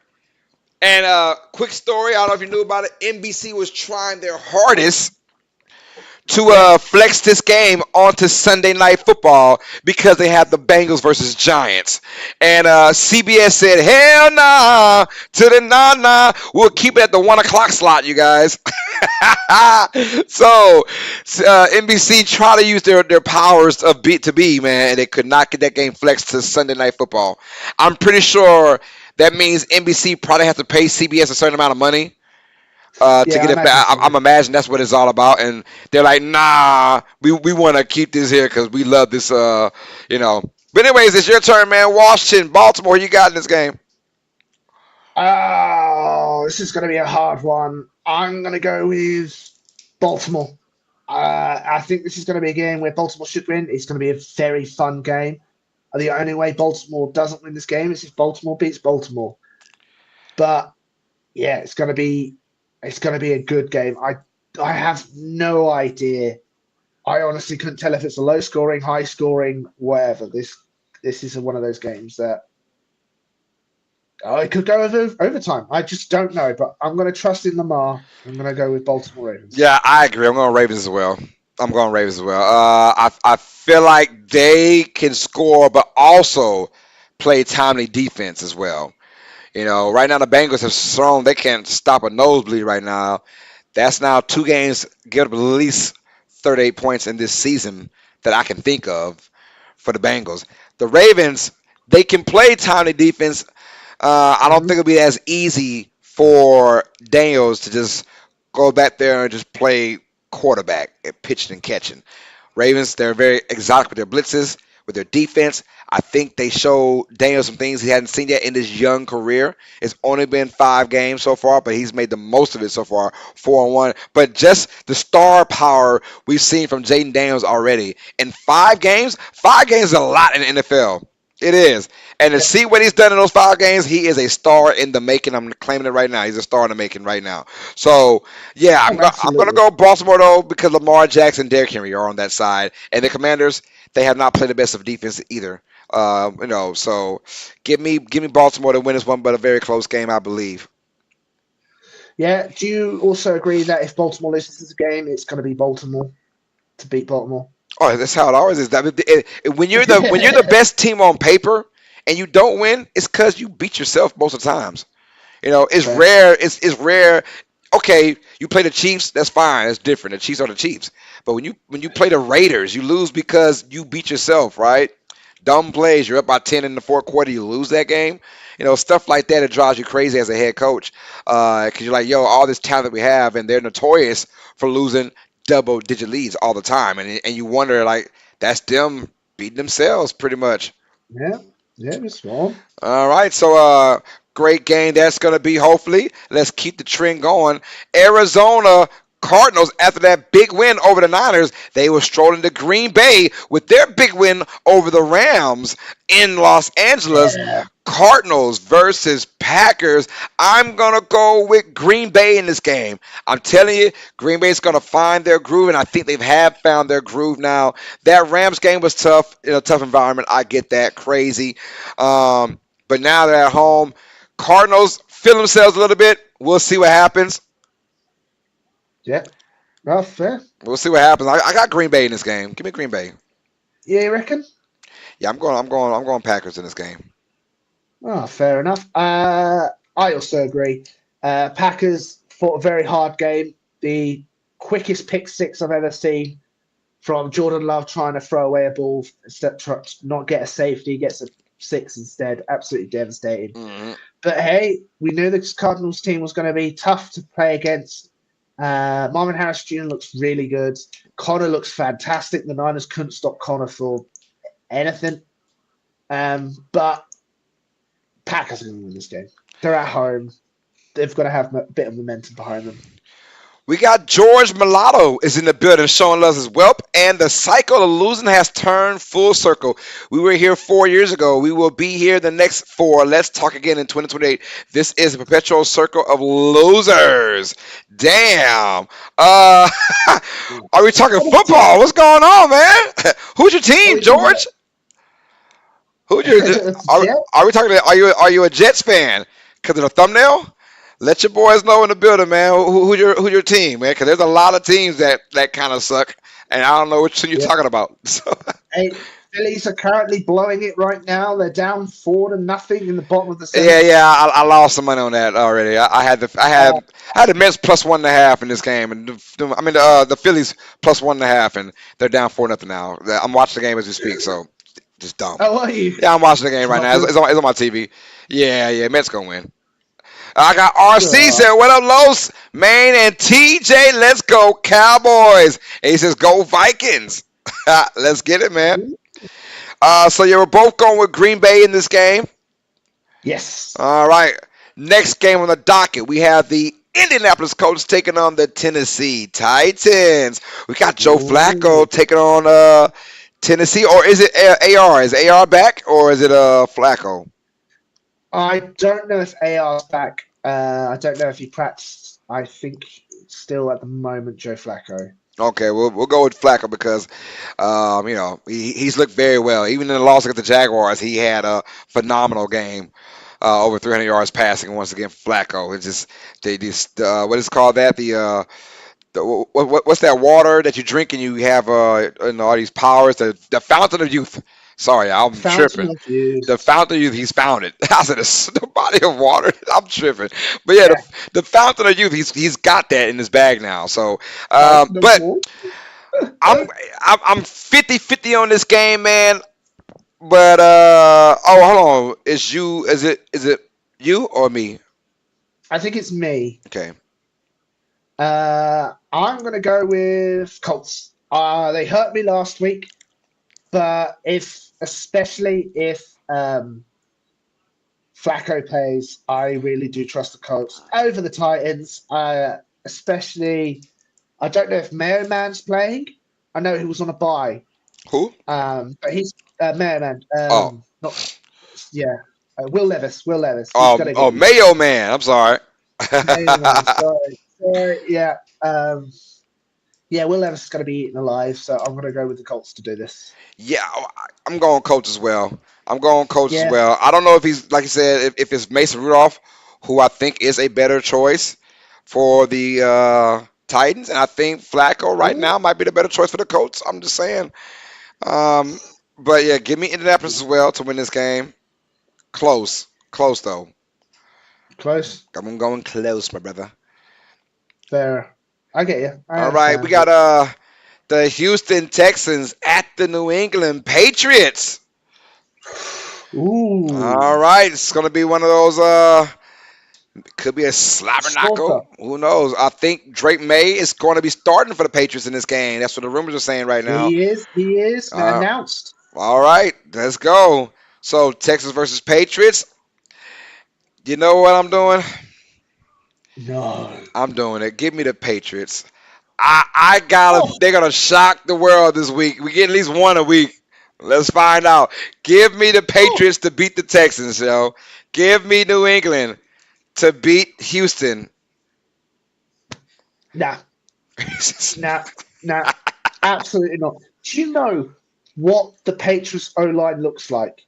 And quick story, I don't know if you knew about it. NBC was trying their hardest to Yep. flex this game onto Sunday Night Football because they had the Bengals versus Giants. And CBS said, hell nah, to the nah. We'll keep it at the 1 o'clock slot, you guys. So NBC tried to use their powers of B to B, man, and they could not get that game flexed to Sunday Night Football. I'm pretty sure that means NBC probably has to pay CBS a certain amount of money to Yeah, I get it imagine back. so. I'm imagining that's what it's all about, and they're like, nah, we want to keep this here because we love this, you know. But anyways, it's your turn, man. Washington, Baltimore, you got in this game. Oh, this is going to be a hard one. I'm going to go with Baltimore. I think this is going to be a game where Baltimore should win. It's going to be a very fun game. The only way Baltimore doesn't win this game is if Baltimore beats Baltimore. But yeah, it's going to be a good game. I have no idea. I honestly couldn't tell if it's a low scoring, high scoring, whatever. This is one of those games that it could go overtime. I just don't know, but I'm going to trust in Lamar. I'm going to go with Baltimore Ravens. Yeah, I agree. I'm going Ravens as well. I'm going Ravens as well. I feel like they can score, but also play timely defense as well. You know, right now the Bengals have shown they can't stop a nosebleed right now. That's now 2 games, give up at least 38 points in this season that I can think of for the Bengals. The Ravens, they can play timely defense. I don't Hmm. think it'll be as easy for Daniels to just go back there and just play quarterback at pitching and catching. Ravens, they're very exotic with their blitzes, with their defense. I think they showed Daniel some things he hadn't seen yet in his young career. It's only been 5 games so far, but he's made the most of it so far, 4-1. But just the star power we've seen from Jaden Daniels already in 5 games. 5 games is a lot in the NFL. It is. And to Yeah. see what he's done in those 5 games, he is a star in the making. I'm claiming it right now. He's a star in the making right now. So yeah, Oh, I'm gonna absolutely. go Baltimore though because Lamar Jackson, Derrick Henry are on that side, and the Commanders they have not played the best of defense either. So give me Baltimore to win this one, but a very close game, I believe. Yeah. Do you also agree that if Baltimore loses this game, it's going to be Baltimore to beat Baltimore? Oh, that's how it always is. When you're the best team on paper and you don't win, it's because you beat yourself most of the times. It's Fair. rare. It's rare. Okay, you play the Chiefs, that's fine. That's different. The Chiefs are the Chiefs. But when you play the Raiders, you lose because you beat yourself, right? Dumb plays. You're up by 10 in the fourth quarter. You lose that game. Stuff like that. It drives you crazy as a head coach because you're like, yo, all this talent we have, and they're notorious for losing double-digit leads all the time, and you wonder like that's them beating themselves pretty much. Yeah. Yeah. It's wrong. All right, so great game that's going to be. Hopefully, let's keep the trend going. Arizona Cardinals, after that big win over the Niners, they were strolling to Green Bay with their big win over the Rams in Los Angeles. Yeah. Cardinals versus Packers. I'm gonna go with Green Bay in this game. I'm telling you, Green Bay's gonna find their groove, and I think they have found their groove now. That Rams game was tough in a tough environment. I get that, crazy. But now they're at home. Cardinals feel themselves a little bit. We'll see what happens. Yeah. Oh, fair. We'll see what happens. I got Green Bay in this game. Give me Green Bay. Yeah, you reckon? Yeah, I'm going Packers in this game. Oh, fair enough. I also agree. Packers fought a very hard game. The quickest pick six I've ever seen from Jordan Love trying to throw away a ball instead not get a safety, gets a six instead. Absolutely devastating. Hmm. But hey, we knew this Cardinals team was going to be tough to play against. Marvin Harris Jr. looks really good. Connor looks fantastic. The Niners couldn't stop Connor for anything. But Packers are going to win this game. They're at home. They've got to have a bit of momentum behind them. We got George Mulatto is in the building showing us his wealth, and the cycle of losing has turned full circle. We were here 4 years ago. We will be here the next four. Let's talk again in 2028. This is a perpetual circle of losers. Damn. Are we talking football? What's going on, man? Who's your team, George? Who's your? Are, Jet? are we talking? Are you a Jets fan? Because of the thumbnail? Let your boys know in the building, man. Who's your team, man? Because there's a lot of teams that kind of suck, and I don't know which team you're Yeah. talking about. So, Hey, Phillies are currently blowing it right now. They're down 4-0 in the bottom of the yeah, seventh. yeah, I lost some money on that already. I had the Uh, I had the Mets plus 1.5 in this game, and the Phillies plus 1.5, and they're down 4-0 now. I'm watching the game as we speak, so just dumb. how are you? Yeah, I'm watching the game It's right not now. It's, good. it's on, it's on my TV. Yeah, yeah, Mets gonna win. I got RC Uh, said, "What up, Los, Maine, and TJ? Let's go Cowboys." And he says, "Go Vikings." Let's get it, man. So you were both going with Green Bay in this game. yes. All right. Next game on the docket, we have the Indianapolis Colts taking on the Tennessee Titans. We got Joe Ooh. Flacco taking on Tennessee, or is it AR? Is AR back, or is it Flacco? I don't know if AR's back. I don't know if he practiced. I think still at the moment, Joe Flacco. Okay, we'll go with Flacco because he's looked very well. Even in the loss against the Jaguars, he had a phenomenal game. Over 300 yards passing once again for Flacco. It's just they just what is it called that what's that water that you drink and you have all these powers, the fountain of youth. Sorry, I'm Fountain tripping. of Youth. The fountain of youth, he's found it. I said the body of water. I'm tripping, but yeah, Yeah, the fountain of youth. He's got that in his bag now. So, Fountain of but Youth. I'm I'm 50-50 on this game, man. But oh, hold on. Is it you or me? I think it's me. Okay. I'm gonna go with Colts. They hurt me last week. but especially if Flacco plays, I really do trust the Colts over the Titans. Especially, I don't know if Merriman's playing. I know he was on a bye, Who? but he's Merriman. Oh, Not yeah. Will Levis. Will Levis. He's going to get you. Mayo Man. I'm sorry. Merriman. Sorry. Yeah. Yeah. Will Levis is going to be eaten alive, so I'm going to go with the Colts to do this. Yeah, I'm going coach as well. I'm going coach as Yeah. well. I don't know if he's like you said, if it's Mason Rudolph, who I think is a better choice for the Titans, and I think Flacco right Ooh. now might be the better choice for the Colts. I'm just saying. Um, but yeah, give me Indianapolis as well to win this game. Close, close though. Close. I'm going close, my brother. Fair. I get you. I All right, we understand. got the Houston Texans at the New England Patriots. All Ooh. right, it's gonna be one of those. Could be a slobber Slaughter. knocker. Who knows? I think Drake May is going to be starting for the Patriots in this game. That's what the rumors are saying right now. He is. He is Uh, announced. all right, let's go. So Texas versus Patriots. You know what I'm doing? No. I'm doing it. Give me the Patriots. I gotta. Oh, They're gonna shock the world this week. We get at least one a week. Let's find out. Give me the oh. Patriots to beat the Texans, yo. Give me New England to beat Houston. Nah. Nah. Nah. Absolutely not. Do you know what the Patriots O line looks like?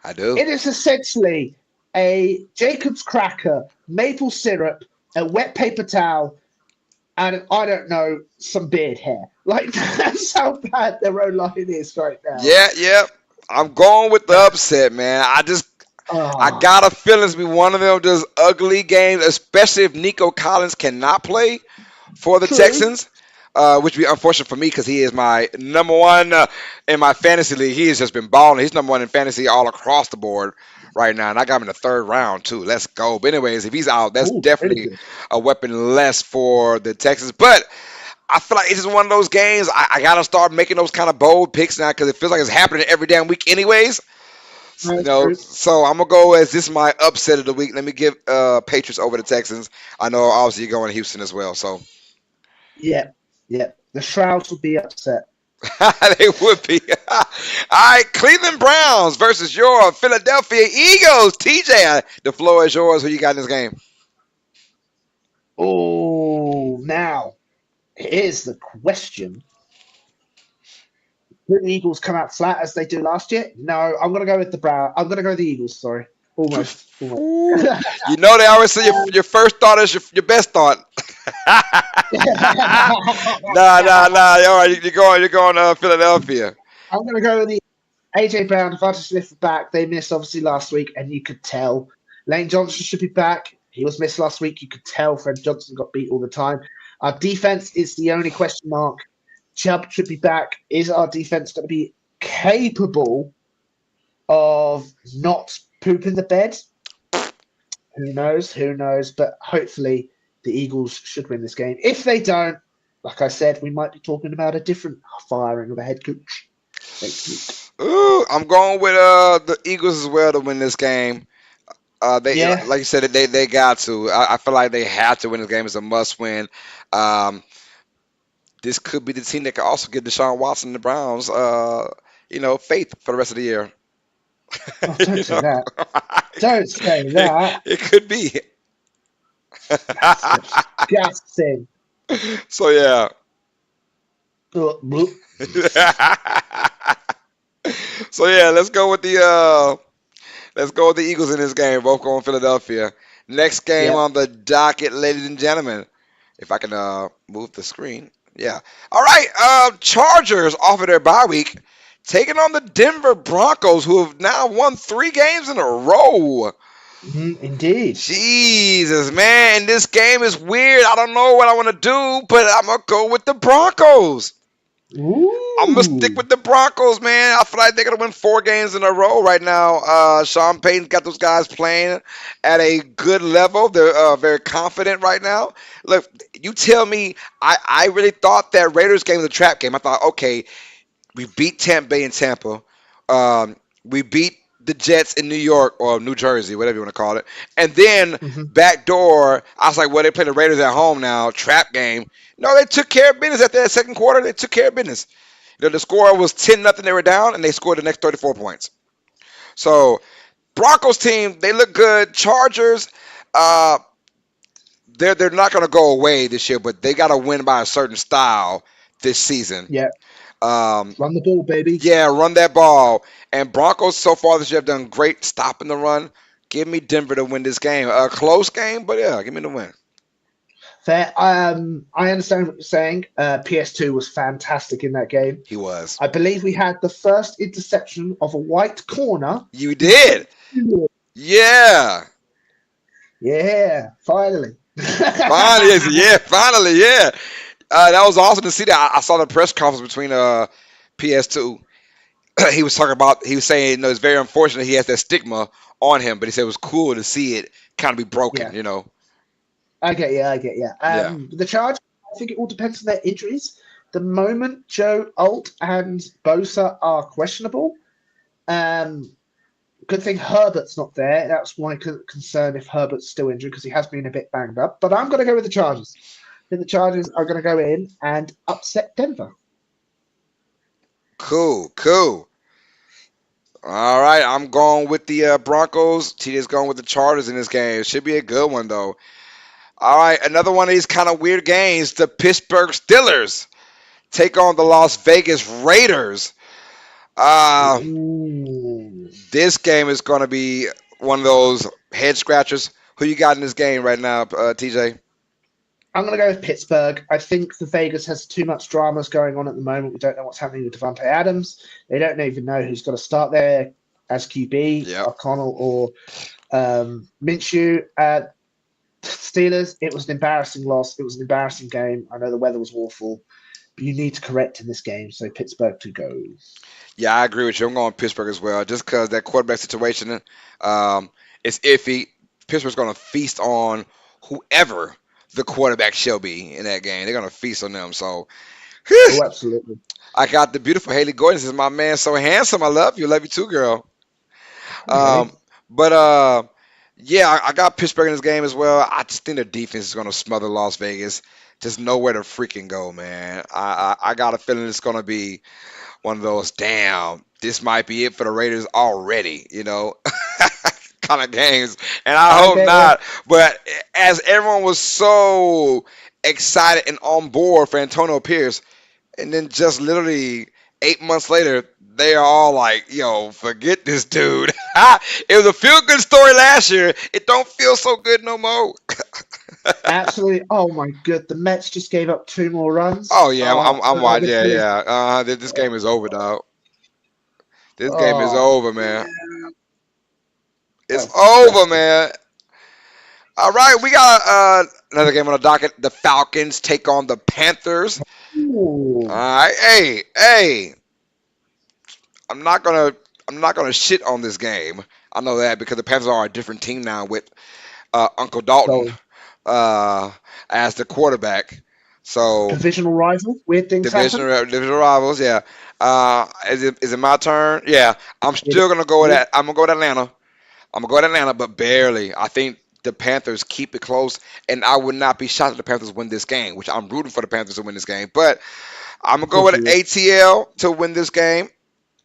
I do. It is essentially a Jacob's cracker, maple syrup, a wet paper towel, and I don't know, some beard hair. Like that's how bad their O line is right now. Yeah, yeah. I'm going with the Nah. upset, man. I Oh, got a feeling it's be one of them just ugly games, especially if Nico Collins cannot play for the true. Texans, which would be unfortunate for me because he is my number one in my fantasy league. He has just been balling. He's number one in fantasy all across the board right now, and I got him in the third round too. Let's go. But anyways, if he's out, that's Oh, really definitely good. a weapon less for the Texans. But I feel like it's just one of those games. I gotta start making those kind of bold picks now because it feels like it's happening every damn week, anyways. You That's know, true. so I'm gonna go as this is my upset of the week. Let me give Patriots over the Texans. I know obviously you're going Houston as well, so Yeah, yeah. The Shrouds would be upset. they would be. All right, Cleveland Browns versus your Philadelphia Eagles. TJ, the floor is yours. Who you got in this game? Oh, now here's the question: Did the Eagles come out flat as they do last year? No, I'm gonna go with the Brown. I'm gonna go with the Eagles. Sorry, almost, almost. Ooh, you know they always say your first thought is your best thought. Nah. All right, you're going Philadelphia. I'm gonna go with the AJ Brown. Devonta Smith back. They missed obviously last week, and you could tell. Lane Johnson should be back. He was missed last week. You could tell Fred Johnson got beat all the time. Our defense is the only question mark. Chubb should be back. Is our defense going to be capable of not pooping the bed? Who knows? Who knows? But hopefully the Eagles should win this game. If they don't, like I said, we might be talking about a different firing of a head coach next week. Ooh, I'm going with the Eagles as well to win this game. They Yeah. like you said, they got to. I feel like they have to win this game. It's a must win. Um, this could be the team that could also give Deshaun Watson and the Browns, faith for the rest of the year. Oh, don't you say know, that. Don't say that. it could be. That's disgusting. So yeah. Bloop. So yeah, let's go with the Eagles in this game. Both going Philadelphia. Next game Yeah. on the docket, ladies and gentlemen. If I can move the screen. Yeah. All right. Chargers off of their bye week, taking on the Denver Broncos, who have now won 3 games in a row. Indeed. Jesus, man, this game is weird. I don't know what I want to do, but I'm gonna go with the Broncos. I'm gonna stick Ooh. with the Broncos, man. I feel like they're gonna win 4 games in a row right now. Sean Payton's got those guys playing at a good level. They're very confident right now. Look, you tell me. I really thought that Raiders game was a trap game. I thought, okay, We beat Tampa Bay in Tampa. We beat the Jets in New York or New Jersey, whatever you want to call it. And then Hmm. backdoor, I was like, well, they play the Raiders at home now, trap game. No, they took care of business at that second quarter. They took care of business. The score was 10-0. They were down, and they scored the next 34 points. So Broncos team, they look good. Chargers, uh, they're not going to go away this year, but they got to win by a certain style this season. Yeah, Um, run the ball, baby. yeah, run that ball. And Broncos so far this year have done great stopping the run. Give me Denver to win this game. A close game, but yeah, give me the win. Fair. I understand what you're saying. PS2 was fantastic in that game. He was. I believe we had the first interception of a white corner. You did. Yeah. Yeah, finally. Finally, yeah, finally, yeah. That was awesome to see that. I saw the press conference between PS2. He was talking about. He was saying, it's very unfortunate he has that stigma on him, but he said it was cool to see it kind of be broken. Yeah, I get you. I get you. Yeah. The charge, I think it all depends on their injuries. The moment Joe Alt and Bosa are questionable, um, good thing Herbert's not there. That's my concern if Herbert's still injured because he has been a bit banged up. But I'm going to go with the Chargers. I think the Chargers are going to go in and upset Denver. Cool, cool. All right, I'm going with the Broncos. TJ's going with the Chargers in this game. It should be a good one though. All right, another one of these kind of weird games. The Pittsburgh Steelers take on the Las Vegas Raiders. Uh, Ooh. this game is going to be one of those head scratchers. Who you got in this game right now, TJ? I'm going to go with Pittsburgh. I think the Vegas has too much dramas going on at the moment. We don't know what's happening with Devontae Adams. They don't even know who's going to start there as QB, Yep. O'Connell or Minshew. Steelers, it was an embarrassing loss. It was an embarrassing game. I know the weather was awful, but you need to correct in this game. So Pittsburgh to go. Yeah, I agree with you. I'm going Pittsburgh as well, just because that quarterback situation um, is iffy. Pittsburgh's going to feast on whoever the quarterback shall be in that game. They're going to feast on them. So Oh, absolutely. I got the beautiful Haley Gordon. Says, my man, so handsome. I love you. Love you too, girl. Hi, Um, Haley. but yeah, I got Pittsburgh in this game as well. I just think the defense is going to smother Las Vegas. Just nowhere to freaking go, man. I got a feeling it's going to be one of those, damn, this might be it for the Raiders already, kind of games. And I I hope get you. not. But as everyone was so excited and on board for Antonio Pierce, and then just literally 8 months later, they are all like, yo, forget this dude. It was a feel good story last year. It don't feel so good no more. Absolutely. Oh my god, the Mets just gave up two more runs. Oh yeah, I'm Oh, watching. this Yeah, is. yeah. This game is over, dog. This game is Oh over, man. man, It's that's over, disgusting. man. All right, we got another game on the docket. The Falcons take on the Panthers. All Ooh, right, hey, hey. I'm not gonna I'm not gonna shit on this game. I know that because the Panthers are a different team now with Uncle Dalton so uh, as the quarterback. So divisional rival. Weird things happen. division rivals, yeah. Is it my turn? Yeah, I'm It, still gonna go with it, that. I'm gonna go with Atlanta. I'm gonna go with Atlanta, but barely. I think the Panthers keep it close, and I would not be shocked if the Panthers win this game, which I'm rooting for the Panthers to win this game. But I'm gonna of go course with you would. ATL to win this game.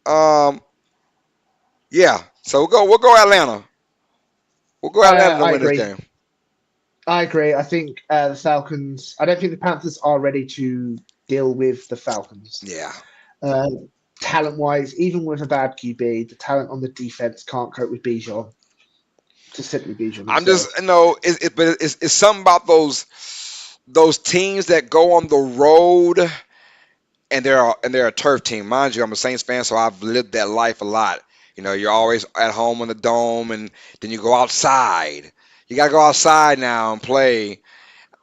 Um, yeah. So we'll go Atlanta. We'll go Atlanta to I win this agree. game. I agree. I think the Falcons. I don't think the Panthers are ready to deal with the Falcons. Yeah. Uh, Talent-wise, even with a bad QB, the talent on the defense can't cope with Bijan. To simply Bijan I'm himself. just but it's something about those teams that go on the road and they're a turf team. Mind you, I'm a Saints fan, so I've lived that life a lot. You're always at home in the dome, and then you go outside. You gotta go outside now and play.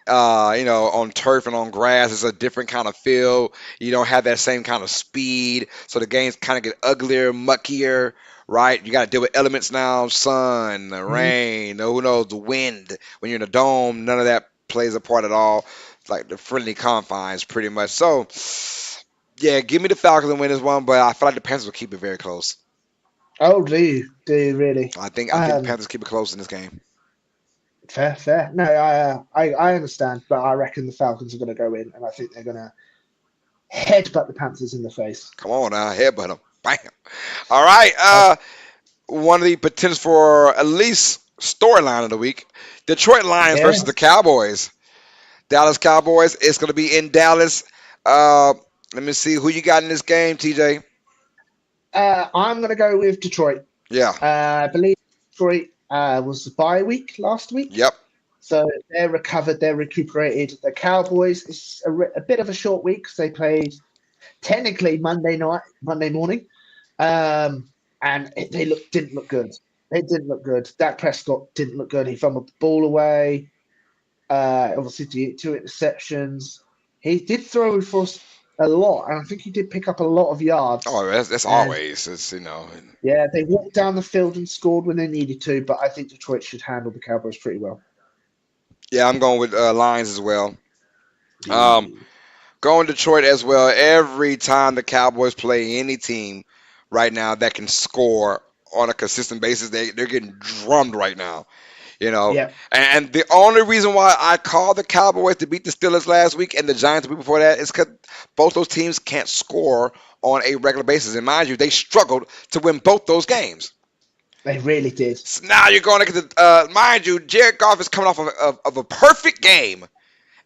On turf and on grass, it's a different kind of feel. You don't have that same kind of speed, so the games kind of get uglier, muckier, right? You got to deal with elements now, sun, the Mhm. rain, who knows, the wind. When you're in a dome, none of that plays a part at all. It's like the friendly confines, pretty much. So Yeah, give me the Falcons and win this one, but I feel like the Panthers will keep it very close. Oh, do you really? I think the Panthers keep it close in this game. Fair, fair. No, I understand, but I reckon the Falcons are going to go in, and I think they're going to headbutt the Panthers in the face. Come on now, headbutt them. Bam. All right. Uh, One of the potentials for at least storyline of the week: Detroit Lions yeah, versus the Cowboys. Dallas Cowboys. It's going to be in Dallas. Uh, Let me see who you got in this game, TJ. I'm going to go with Detroit. Yeah. I believe Detroit was the bye week last week, Yep. so they're recovered, they're recuperated. The Cowboys is a bit of a short week 'cause they played technically Monday night, Monday morning, and didn't look good. They didn't look good. Dak Prescott didn't look good. He fumbled the ball away. Obviously, two interceptions. He did throw for a lot, and I think he did pick up a lot of yards. Oh, that's And always. It's yeah, they walked down the field and scored when they needed to, but I think Detroit should handle the Cowboys pretty well. Yeah. I'm going with Lions as well. Um, Yeah. Going Detroit as well. Every time the Cowboys play any team right now that can score on a consistent basis, they're getting drummed right now. You know, Yeah, and the only reason why I called the Cowboys to beat the Steelers last week and the Giants the week before that is because both those teams can't score on a regular basis. And mind you, they struggled to win both those games. they really did. So now you're going to get mind you, Jared Goff is coming off of a perfect game.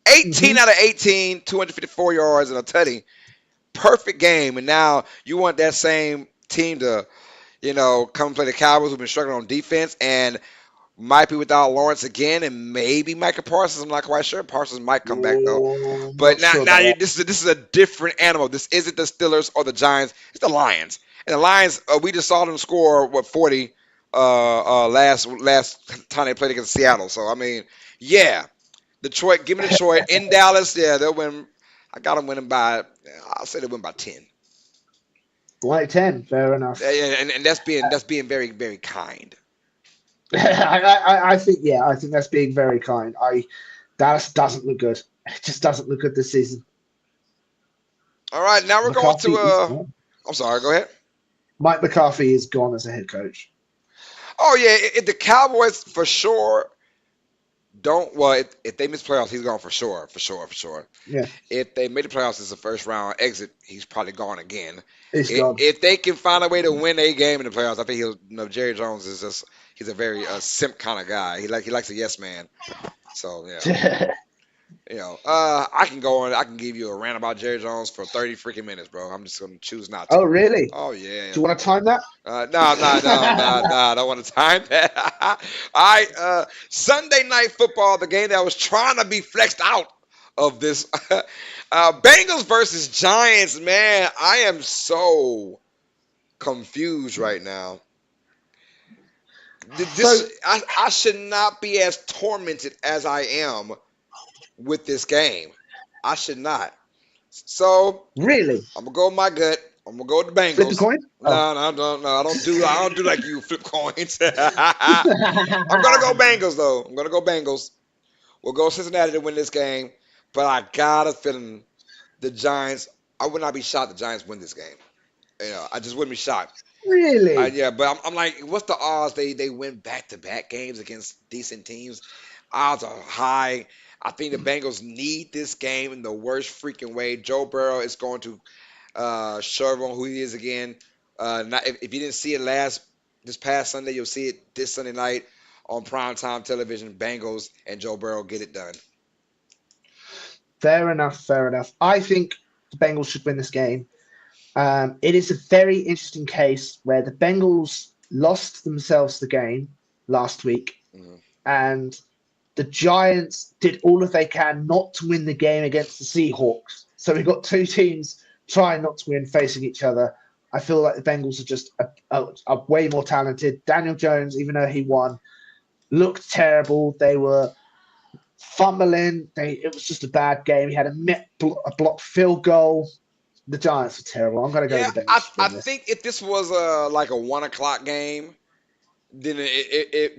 18 Hmm. out of 18, 254 yards and a tutty. Perfect game. And now you want that same team to, come and play the Cowboys who've been struggling on defense and might be without Lawrence again and maybe Micah Parsons. I'm not quite sure. Parsons might come back though. Oh, But not now, sure now about that. this is a different animal. This isn't the Steelers or the Giants. It's the Lions. And the Lions, we just saw them score 40 last time they played against Seattle. So I mean, yeah, Detroit. Give me Detroit in Dallas. Yeah, they'll win. I got them winning by. I'll say they win by 10. Like 10, fair Yeah, enough. yeah, and that's being very very kind. I think, yeah, I think that's being very kind. Dallas doesn't look good. It just doesn't look good this season. All right, now we're going McCarthy to. is gone. I'm sorry. Go ahead. Mike McCarthy is gone as a head coach. Oh yeah, if the Cowboys for sure don't. Well, if they miss playoffs, he's gone for sure, for sure, for sure. Yeah, If they made the playoffs as a first round exit, he's probably gone again. he's gone. If they can find a way to win a game in the playoffs, I think he'll. Jerry Jones is just he's a very simp kind of guy. He likes a yes man. So yeah, I can go on. I can give you a rant about Jerry Jones for 30 freaking minutes, bro. I'm just gonna choose not Oh, to. really? Oh yeah. Do you want to time that? No, no, no, no, no. I don't want to time that. All right. Sunday night football, the game that was trying to be flexed out of this. Bengals versus Giants, man. I am so confused right now. So, I should not be as tormented as I am with this game. I should not. So really? I'm gonna go with my gut. I'm gonna go with the Flip the Bengals. coin? Oh. No, no, no, no. I don't do like you flip coins. I'm gonna go Bengals though. I'm gonna go Bengals. We'll go Cincinnati to win this game, but I got a feeling the Giants. I would not be shocked the Giants win this game. I just wouldn't be shocked. Really? Yeah, but I'm like, what's the odds they win back to back games against decent teams? Odds are high. I think the Bengals need this game in the worst freaking way. Joe Burrow is going to show everyone who he is again. If you didn't see it this past Sunday, you'll see it this Sunday night on primetime television. Bengals and Joe Burrow get it done. Fair enough, fair enough. I think the Bengals should win this game. It is a very interesting case where the Bengals lost themselves the game last week, Mhm. and the Giants did all of they can not to win the game against the Seahawks. So we've got two teams trying not to win, facing each other. I feel like the Bengals are just a way more talented. Daniel Jones, even though he won, looked terrible. They were fumbling. It was just a bad game. He had a blocked field goal. The Giants are terrible. I'm going to go Yeah, with the I, Bengals to I win this. think if this was like a 1 o'clock game, then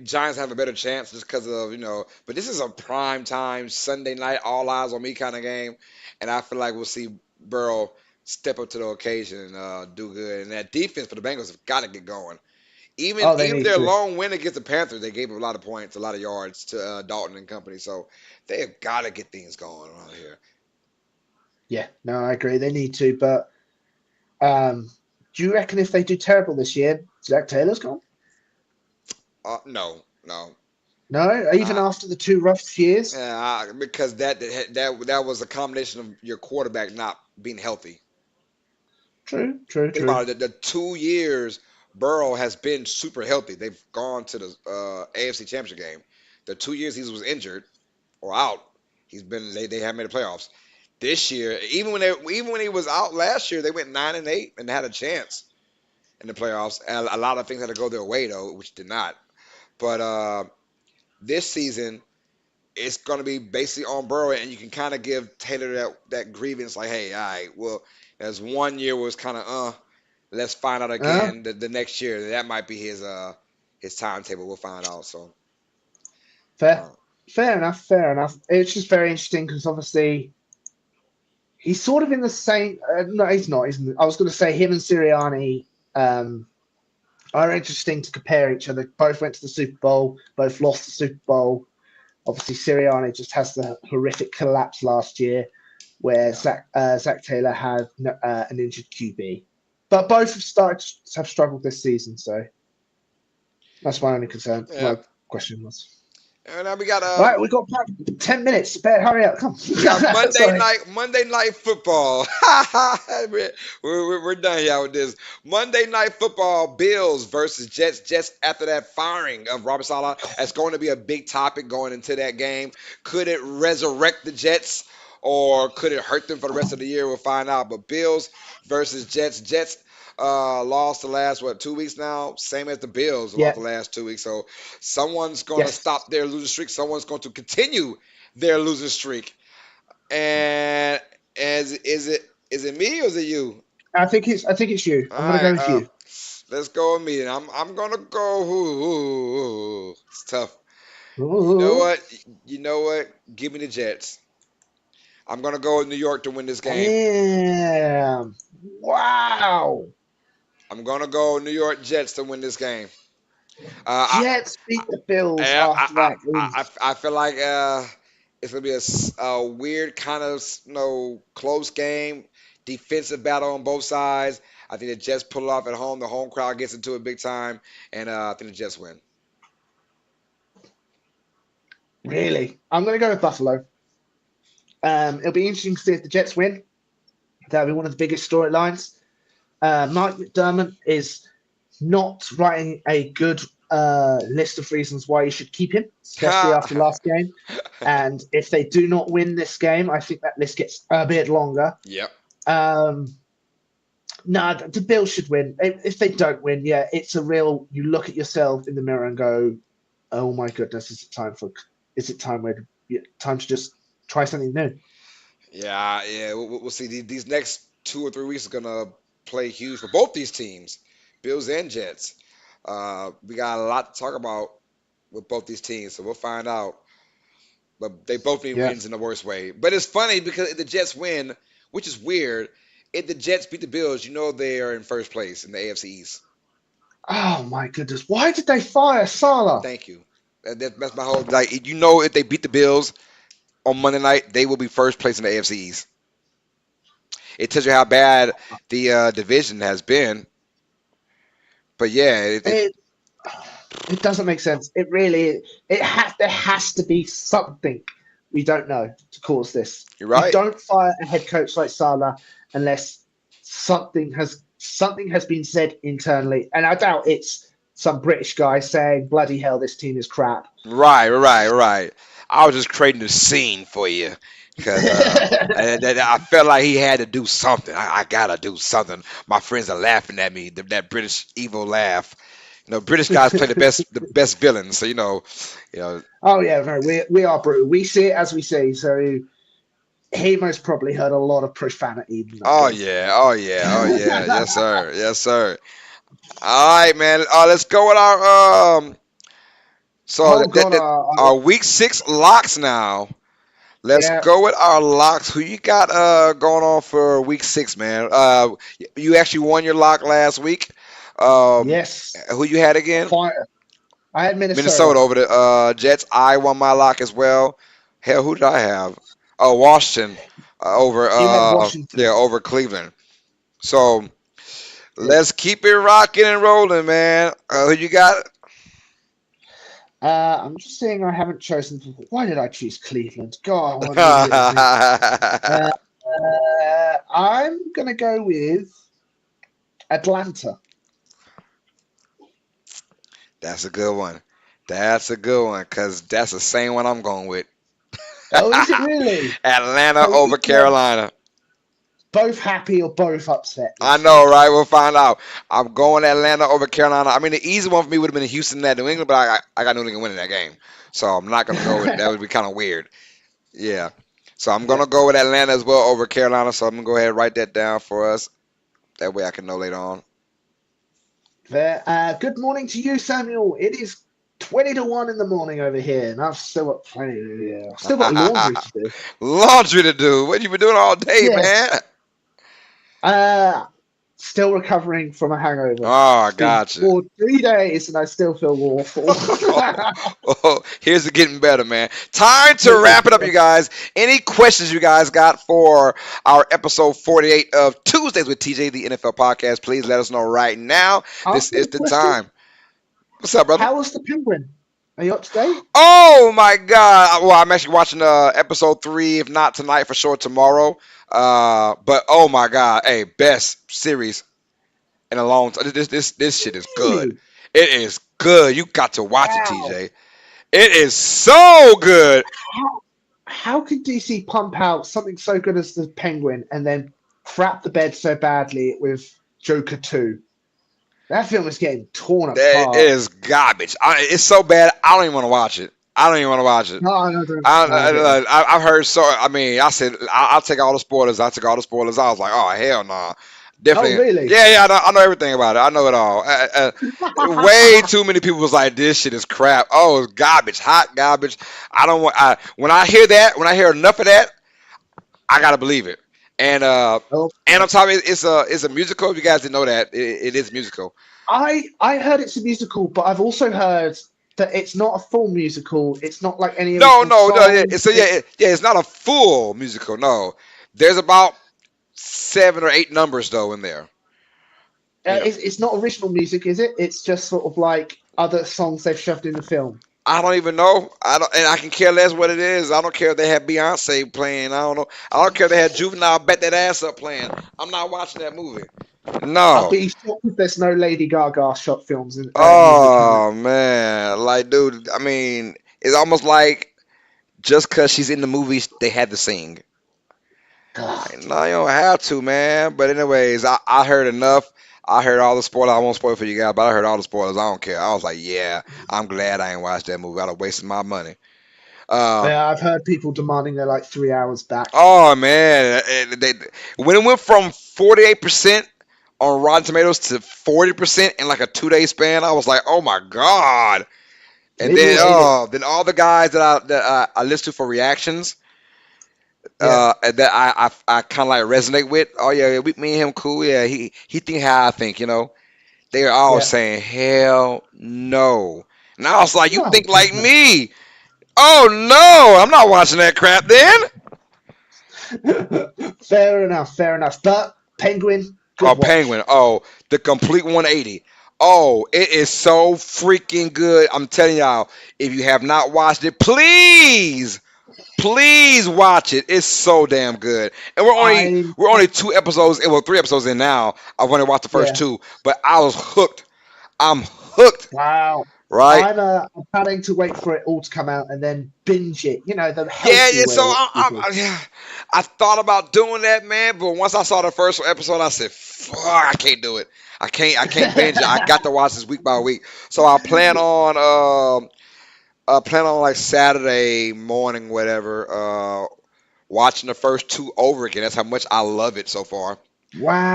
Giants have a better chance just because of But this is a prime time Sunday night, all eyes on me kind of game, and I feel like we'll see Burrow step up to the occasion and do good. And that defense for the Bengals have got to get going. Even Oh, they even need their to. long win against the Panthers, they gave up a lot of points, a lot of yards to Dalton and company. So they have got to get things going around here. Yeah, no, I agree. They need to. But do you reckon if they do terrible this year, Zach Taylor's gone? No, no. No, even Uh, after the two rough years. because that was a combination of your quarterback not being healthy. True, true, Think true. about it. The 2 years Burrow has been super healthy. They've gone to the AFC Championship game. The 2 years he was injured or out, they haven't made the playoffs. This year, even when he was out last year, they went 9-8 and had a chance in the playoffs. And a lot of things had to go their way though, which did not. But this season, it's going to be basically on Burrow, and you can kind of give Taylor that grievance, like, hey, all right, well, there's 1 year was kind of let's find out Uh, again the next year. That might be his timetable. We'll find out. So, fair, uh, fair enough, fair enough. It's just very interesting because obviously he's sort of in the same. No, he's not. Isn't I was going to say him and Sirianni are interesting to compare each other. Both went to the Super Bowl, both lost the Super Bowl. Obviously, Sirianni just has the horrific collapse last year, where yeah, Zach Taylor had an injured QB. But both have struggled this season, so that's my only concern. yeah. My question was. And now we got Right, we got about 10 minutes. Better hurry up. Come. we got Sorry. Monday night football. We're done here with this. Monday night football, Bills versus Jets. Jets after that firing of Robert Saleh, that's going to be a big topic going into that game. Could it resurrect the Jets or could it hurt them for the rest of the year? We'll find out. But Bills versus Jets. Jets lost the last 2 weeks now, same as the Bills lost Yeah. the last 2 weeks. So someone's going to Yes. stop their losing streak. Someone's going to continue their losing streak. And is it me or is it you? I think it's you. All I'm gonna go right, with you. let's go with me. And I'm gonna go. It's tough. You know Ooh, what? You know what? Give me the Jets. I'm gonna go with New York to win this game. damn. Wow. I'm gonna go New York Jets to win this game. Uh, Jets beat the Bills I after that. Ooh. I feel like it's gonna be a weird kind of close game, defensive battle on both sides. I think the Jets pull it off at home. The home crowd gets into it big time, and I think the Jets win. Really? I'm gonna go with Buffalo. It'll be interesting to see if the Jets win. That'll be one of the biggest storylines. Mike McDermott is not writing a good list of reasons why you should keep him, especially after last game. And if they do not win this game, I think that list gets a bit longer. Yep. Um, no, the Bills should win. If they don't win, yeah, it's a real. You look at yourself in the mirror and go, "Oh my goodness, Is it time where? Time to just try something new." Yeah, yeah. We'll see. These next 2 or 3 weeks are gonna play huge for both these teams, Bills and Jets. We got a lot to talk about with both these teams, so we'll find out. But they both need Yeah. wins in the worst way. But it's funny because if the Jets win, which is weird, if the Jets beat the Bills, they are in first place in the AFC East. Oh my goodness! Why did they fire Salah? Thank you. That's my whole like. If they beat the Bills on Monday night, they will be first place in the AFC East. It tells you how bad the division has been. But yeah, It it doesn't make sense. It really there has to be something we don't know to cause this. you're You right. don't fire a head coach like Salah unless something has been said internally, and I doubt it's some British guy saying, "Bloody hell, this team is crap." Right, right, right. I was just creating a scene for you because I felt like he had to do something. I gotta do something. My friends are laughing at me. That British evil laugh. British guys play the best villains. So you know. Oh yeah, no, we are brutal. We see it as we see. So he most probably heard a lot of profanity in that Oh game. yeah, oh yeah, oh yeah. Yes sir, yes sir. All right, man. Let's go with our so Oh God, our week 6 locks now. Let's Yeah. go with our locks. Who you got going on for week 6, man? You actually won your lock last week. Um, Yes. who you had again? Fire. I had Minnesota Minnesota. over the Jets. I won my lock as well. Hell, who did I have? Oh, Washington over You had Washington. over Cleveland. So Yeah. let's keep it rocking and rolling, man. Who you got? I'm just saying I haven't chosen. Why did I choose Cleveland? God, what an idiot of me. Uh, I'm gonna go with Atlanta. That's a good one. That's a good one because that's the same one I'm going with. Oh, is it really? Atlanta So over either Carolina. both happy or both upset I this know, week. right? We'll find out. I'm going Atlanta over Carolina. I mean, the easy one for me would have been Houston at New England, but I got New England winning that game. So I'm not going to go with that. Would be kind of weird. Yeah. So I'm going Yeah. to go with Atlanta as well over Carolina. So I'm going to go ahead and write that down for us. That way I can know later on. There. Good morning to you, Samuel. It is 20 to 1 in the morning over here, and I've still got plenty to do. I've still got laundry to do. Laundry to do. What you been doing all day, Yes. man? Uh, Still recovering from a hangover. Oh, I It's been got you. 3 days and I still feel awful. Oh, here's it getting better, man. Time to wrap it up, you guys. Any questions you guys got for our episode 48 of Tuesdays with TJ, the NFL podcast, please let us know right now. I've This got is a the question. time. What's up, brother? How was the penguin? Are you up to date? Oh my God! Well, I'm actually watching episode 3, if not tonight, for sure tomorrow. But oh my God, hey, best series in a long time. This shit is good. Really? It is good. You got to watch it, Wow. TJ. It is so good. How could DC pump out something so good as the penguin and then crap the bed so badly with Joker 2? That film is getting torn That apart. is garbage. It's so bad. I don't even want to watch it. I don't even want to watch it. No, no, no, no, I get you. I've heard so. I mean, I said I'll take all the spoilers. I took all the spoilers. I was like, oh hell no, Oh, definitely. really? Yeah, yeah. I know everything about it. I know it all. Way too many people was like, this shit is crap. Oh, it's garbage, hot garbage. I don't want. When I hear that, when I hear enough of that, I gotta believe it. And Oh, and on top of it, it's a musical. If you guys didn't know that, it is musical. I heard it's a musical, but I've also heard that it's not a full musical. It's not like any No, original no, no. Yeah, songs. so yeah, yeah. It's not a full musical. No, there's about 7 or 8 numbers though in there. You know, It's not original music, is it? It's just sort of like other songs they've shoved in the film. I don't even know. I don't, and I can care less what it is. I don't care if they had Beyonce playing. I don't know. I don't care if they had Juvenile Bet That Ass Up playing. I'm not watching that movie. I'll No. be shocked if there's no Lady Gaga shot films in music in that. Oh man, like dude. I mean, it's almost like just because she's in the movies, they had to sing. God. Like, no, you don't have to, man. But anyways, I heard enough. I heard all the spoilers. I won't spoil for you guys, but I heard all the spoilers. I don't care. I was like, yeah, I'm glad I ain't watched that movie. I'd have wasted my money. Uh, Yeah, I've heard people demanding they're like 3 hours back. oh man, when it went from 48% on Rotten Tomatoes to 40% in like a 2 day span, I was like, oh my god. And then then all the guys that I listened to for reactions, Yeah, that I kind of like resonate with. Oh yeah, yeah, me and him cool. Yeah, he think how I think. They are all yeah. saying hell no, and I was like, you No, think God, like no. me? Oh no, I'm not watching that crap then. Fair enough, fair enough. But Penguin, good Oh, watch. Penguin. Oh, the complete 180. Oh, it is so freaking good. I'm telling y'all, if you have not watched it, please watch it. It's so damn good. And I, we're only 2 episodes, well, 3 episodes in now. I've only watched the first yeah, two, but I was hooked. I'm hooked, wow. right? I'm planning to wait for it all to come out and then binge it. You know, the Yeah, healthy yeah. So way we do. yeah, I thought about doing that, man. But once I saw the first episode, I said, "Fuck, I can't do it. I can't binge it. I got to watch this week by week." So I plan on like Saturday morning, whatever, watching the first two over again. That's how much I love it so far.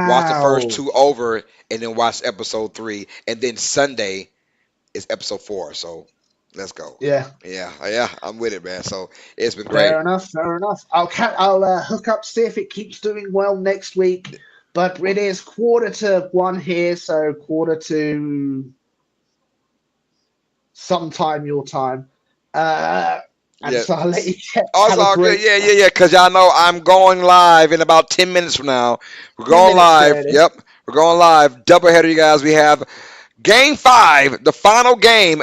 Watch the first Wow. two over, and then watch episode 3, and then Sunday is episode 4. So. Let's go. Yeah, Yeah, I'm with it, man. So it's been great. fair enough, fair enough. I'll hook up, see if it keeps doing well next week. But it is 1:45 here, so quarter to sometime your time. Uh, and Yeah. so I'll let you get, Oh, it's have a all good. great Yeah. Because y'all know I'm going live in about 10 minutes from now. We're 10 going minutes, live. there it is. Yep. We're going live. Doubleheader, you guys. We have Game 5, the final Game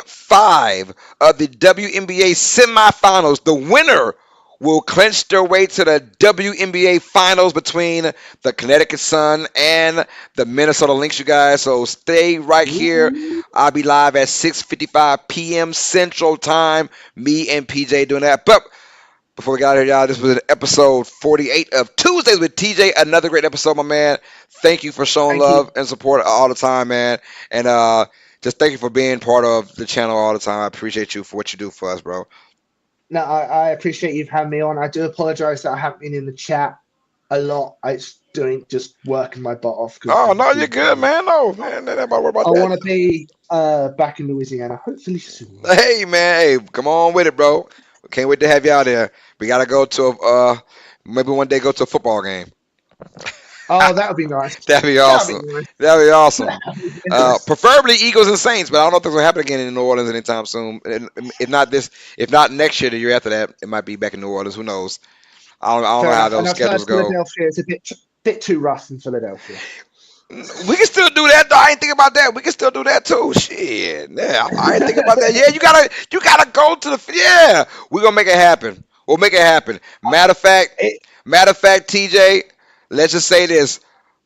5 of the WNBA semifinals. The winner will clinch their way to the WNBA finals between the Connecticut Sun and the Minnesota Lynx, you guys. So stay right here. Ooh. I'll be live at 6:55 p.m. Central Time. Me and PJ doing that. But before we got here, y'all, this was an episode 48 of Tuesdays with TJ. Another great episode, my man. Thank you for showing Thank you. love and support all the time, man. And just thank you for being part of the channel all the time. I appreciate you for what you do for us, bro. No, I appreciate you've had me on. I do apologize that I haven't been in the chat a lot. It's doing just working my butt off because Oh, no, you're obviously good, man. No, man. Ain't nobody worry about I that. want to be back in Louisiana hopefully soon. Hey, man. Hey, come on with it, bro. Can't wait to have you out there. We got to go to maybe one day go to a football game. Oh, that would be nice. That'd be That would awesome. be nice. That'd be awesome. That would be nice. Preferably Eagles and Saints, but I don't know if that's gonna happen again in New Orleans anytime soon. And if not next year, the year after that, it might be back in New Orleans. Who knows? I don't know Fair how enough. And those I've heard schedules go. Philadelphia is a bit too rough in Philadelphia. We can still do that though. I ain't think about that. We can still do that too. Shit, yeah, I ain't think about that. Yeah, you gotta go to the. Yeah, we're gonna make it happen. We'll make it happen. It, Matter of fact, TJ, let's just say this.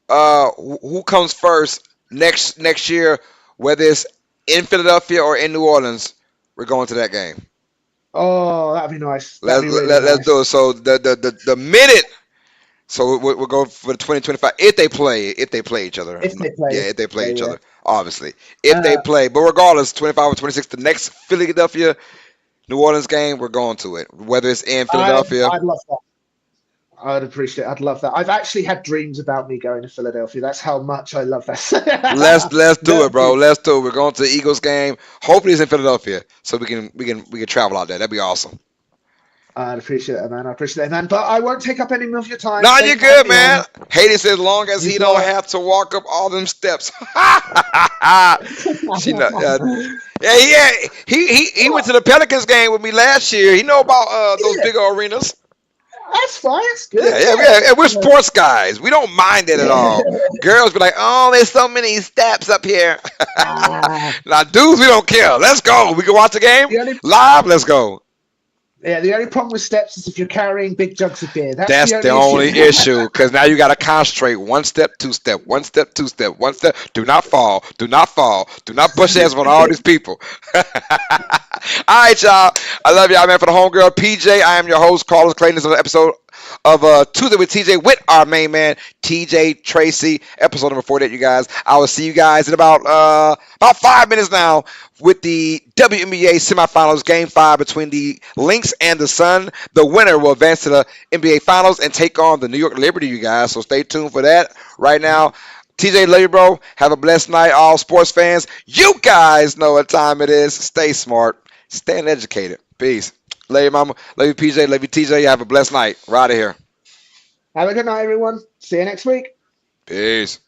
Who comes first next year, whether it's in Philadelphia or in New Orleans, we're going to that game. oh, that'd be nice. That'd Let, be really let's nice do it. So the minute, so we'll go for the 2025 if they play each other. if they Yeah, play. if they Yeah, play each yeah. other, obviously if they Uh, play. But regardless, 25 or 26, the next Philadelphia New Orleans game, we're going to it, whether it's in Philadelphia. I'd love that. I'd appreciate. I'd love that. I've actually had dreams about me going to Philadelphia. That's how much I love Let's that. let's do No, it, bro. Let's do it. We're going to the Eagles game. Hopefully, it's in Philadelphia, so we can travel out there. That'd be awesome. I'd appreciate it, man. I appreciate it, man. But I won't take up any more of your time. Nah, Thank you're you for having good, me man. on. Hades, as long as You've he don't got. have to walk up all them steps. she know, yeah, he went to the Pelicans game with me last year. He know about those Yeah, big arenas. that's fine. That's Yeah, good. yeah. We're sports guys. We don't mind it at all. Girls be like, oh, there's so many steps up here. Ah, Now, dudes, we don't care. Let's go. We can watch the game the only live. Let's go. yeah, the only problem with steps is if you're carrying big jugs of beer. That's That's the the only issue. only issue because now you got to concentrate. One step, two step, one step, two step, one step. Do not fall. Do not fall. Do not push ass on all these people. All right, y'all. I love y'all, man. For the homegirl, PJ, I am your host, Carlos Clayton. This is an episode of Tuesday with TJ with our main man, TJ Tracy. Episode number 48, you guys. I will see you guys in about 5 minutes now with the WNBA semifinals, Game 5 between the Lynx and the Sun. The winner will advance to the NBA Finals and take on the New York Liberty, you guys. So stay tuned for that. Right now, TJ, love you, bro. Have a blessed night, all sports fans. You guys know what time it is. Stay smart. Stay educated. Peace. Love you, mama. Love you, PJ. Love you, TJ. You have a blessed night. We're out of here. Have a good night, everyone. See you next week. Peace.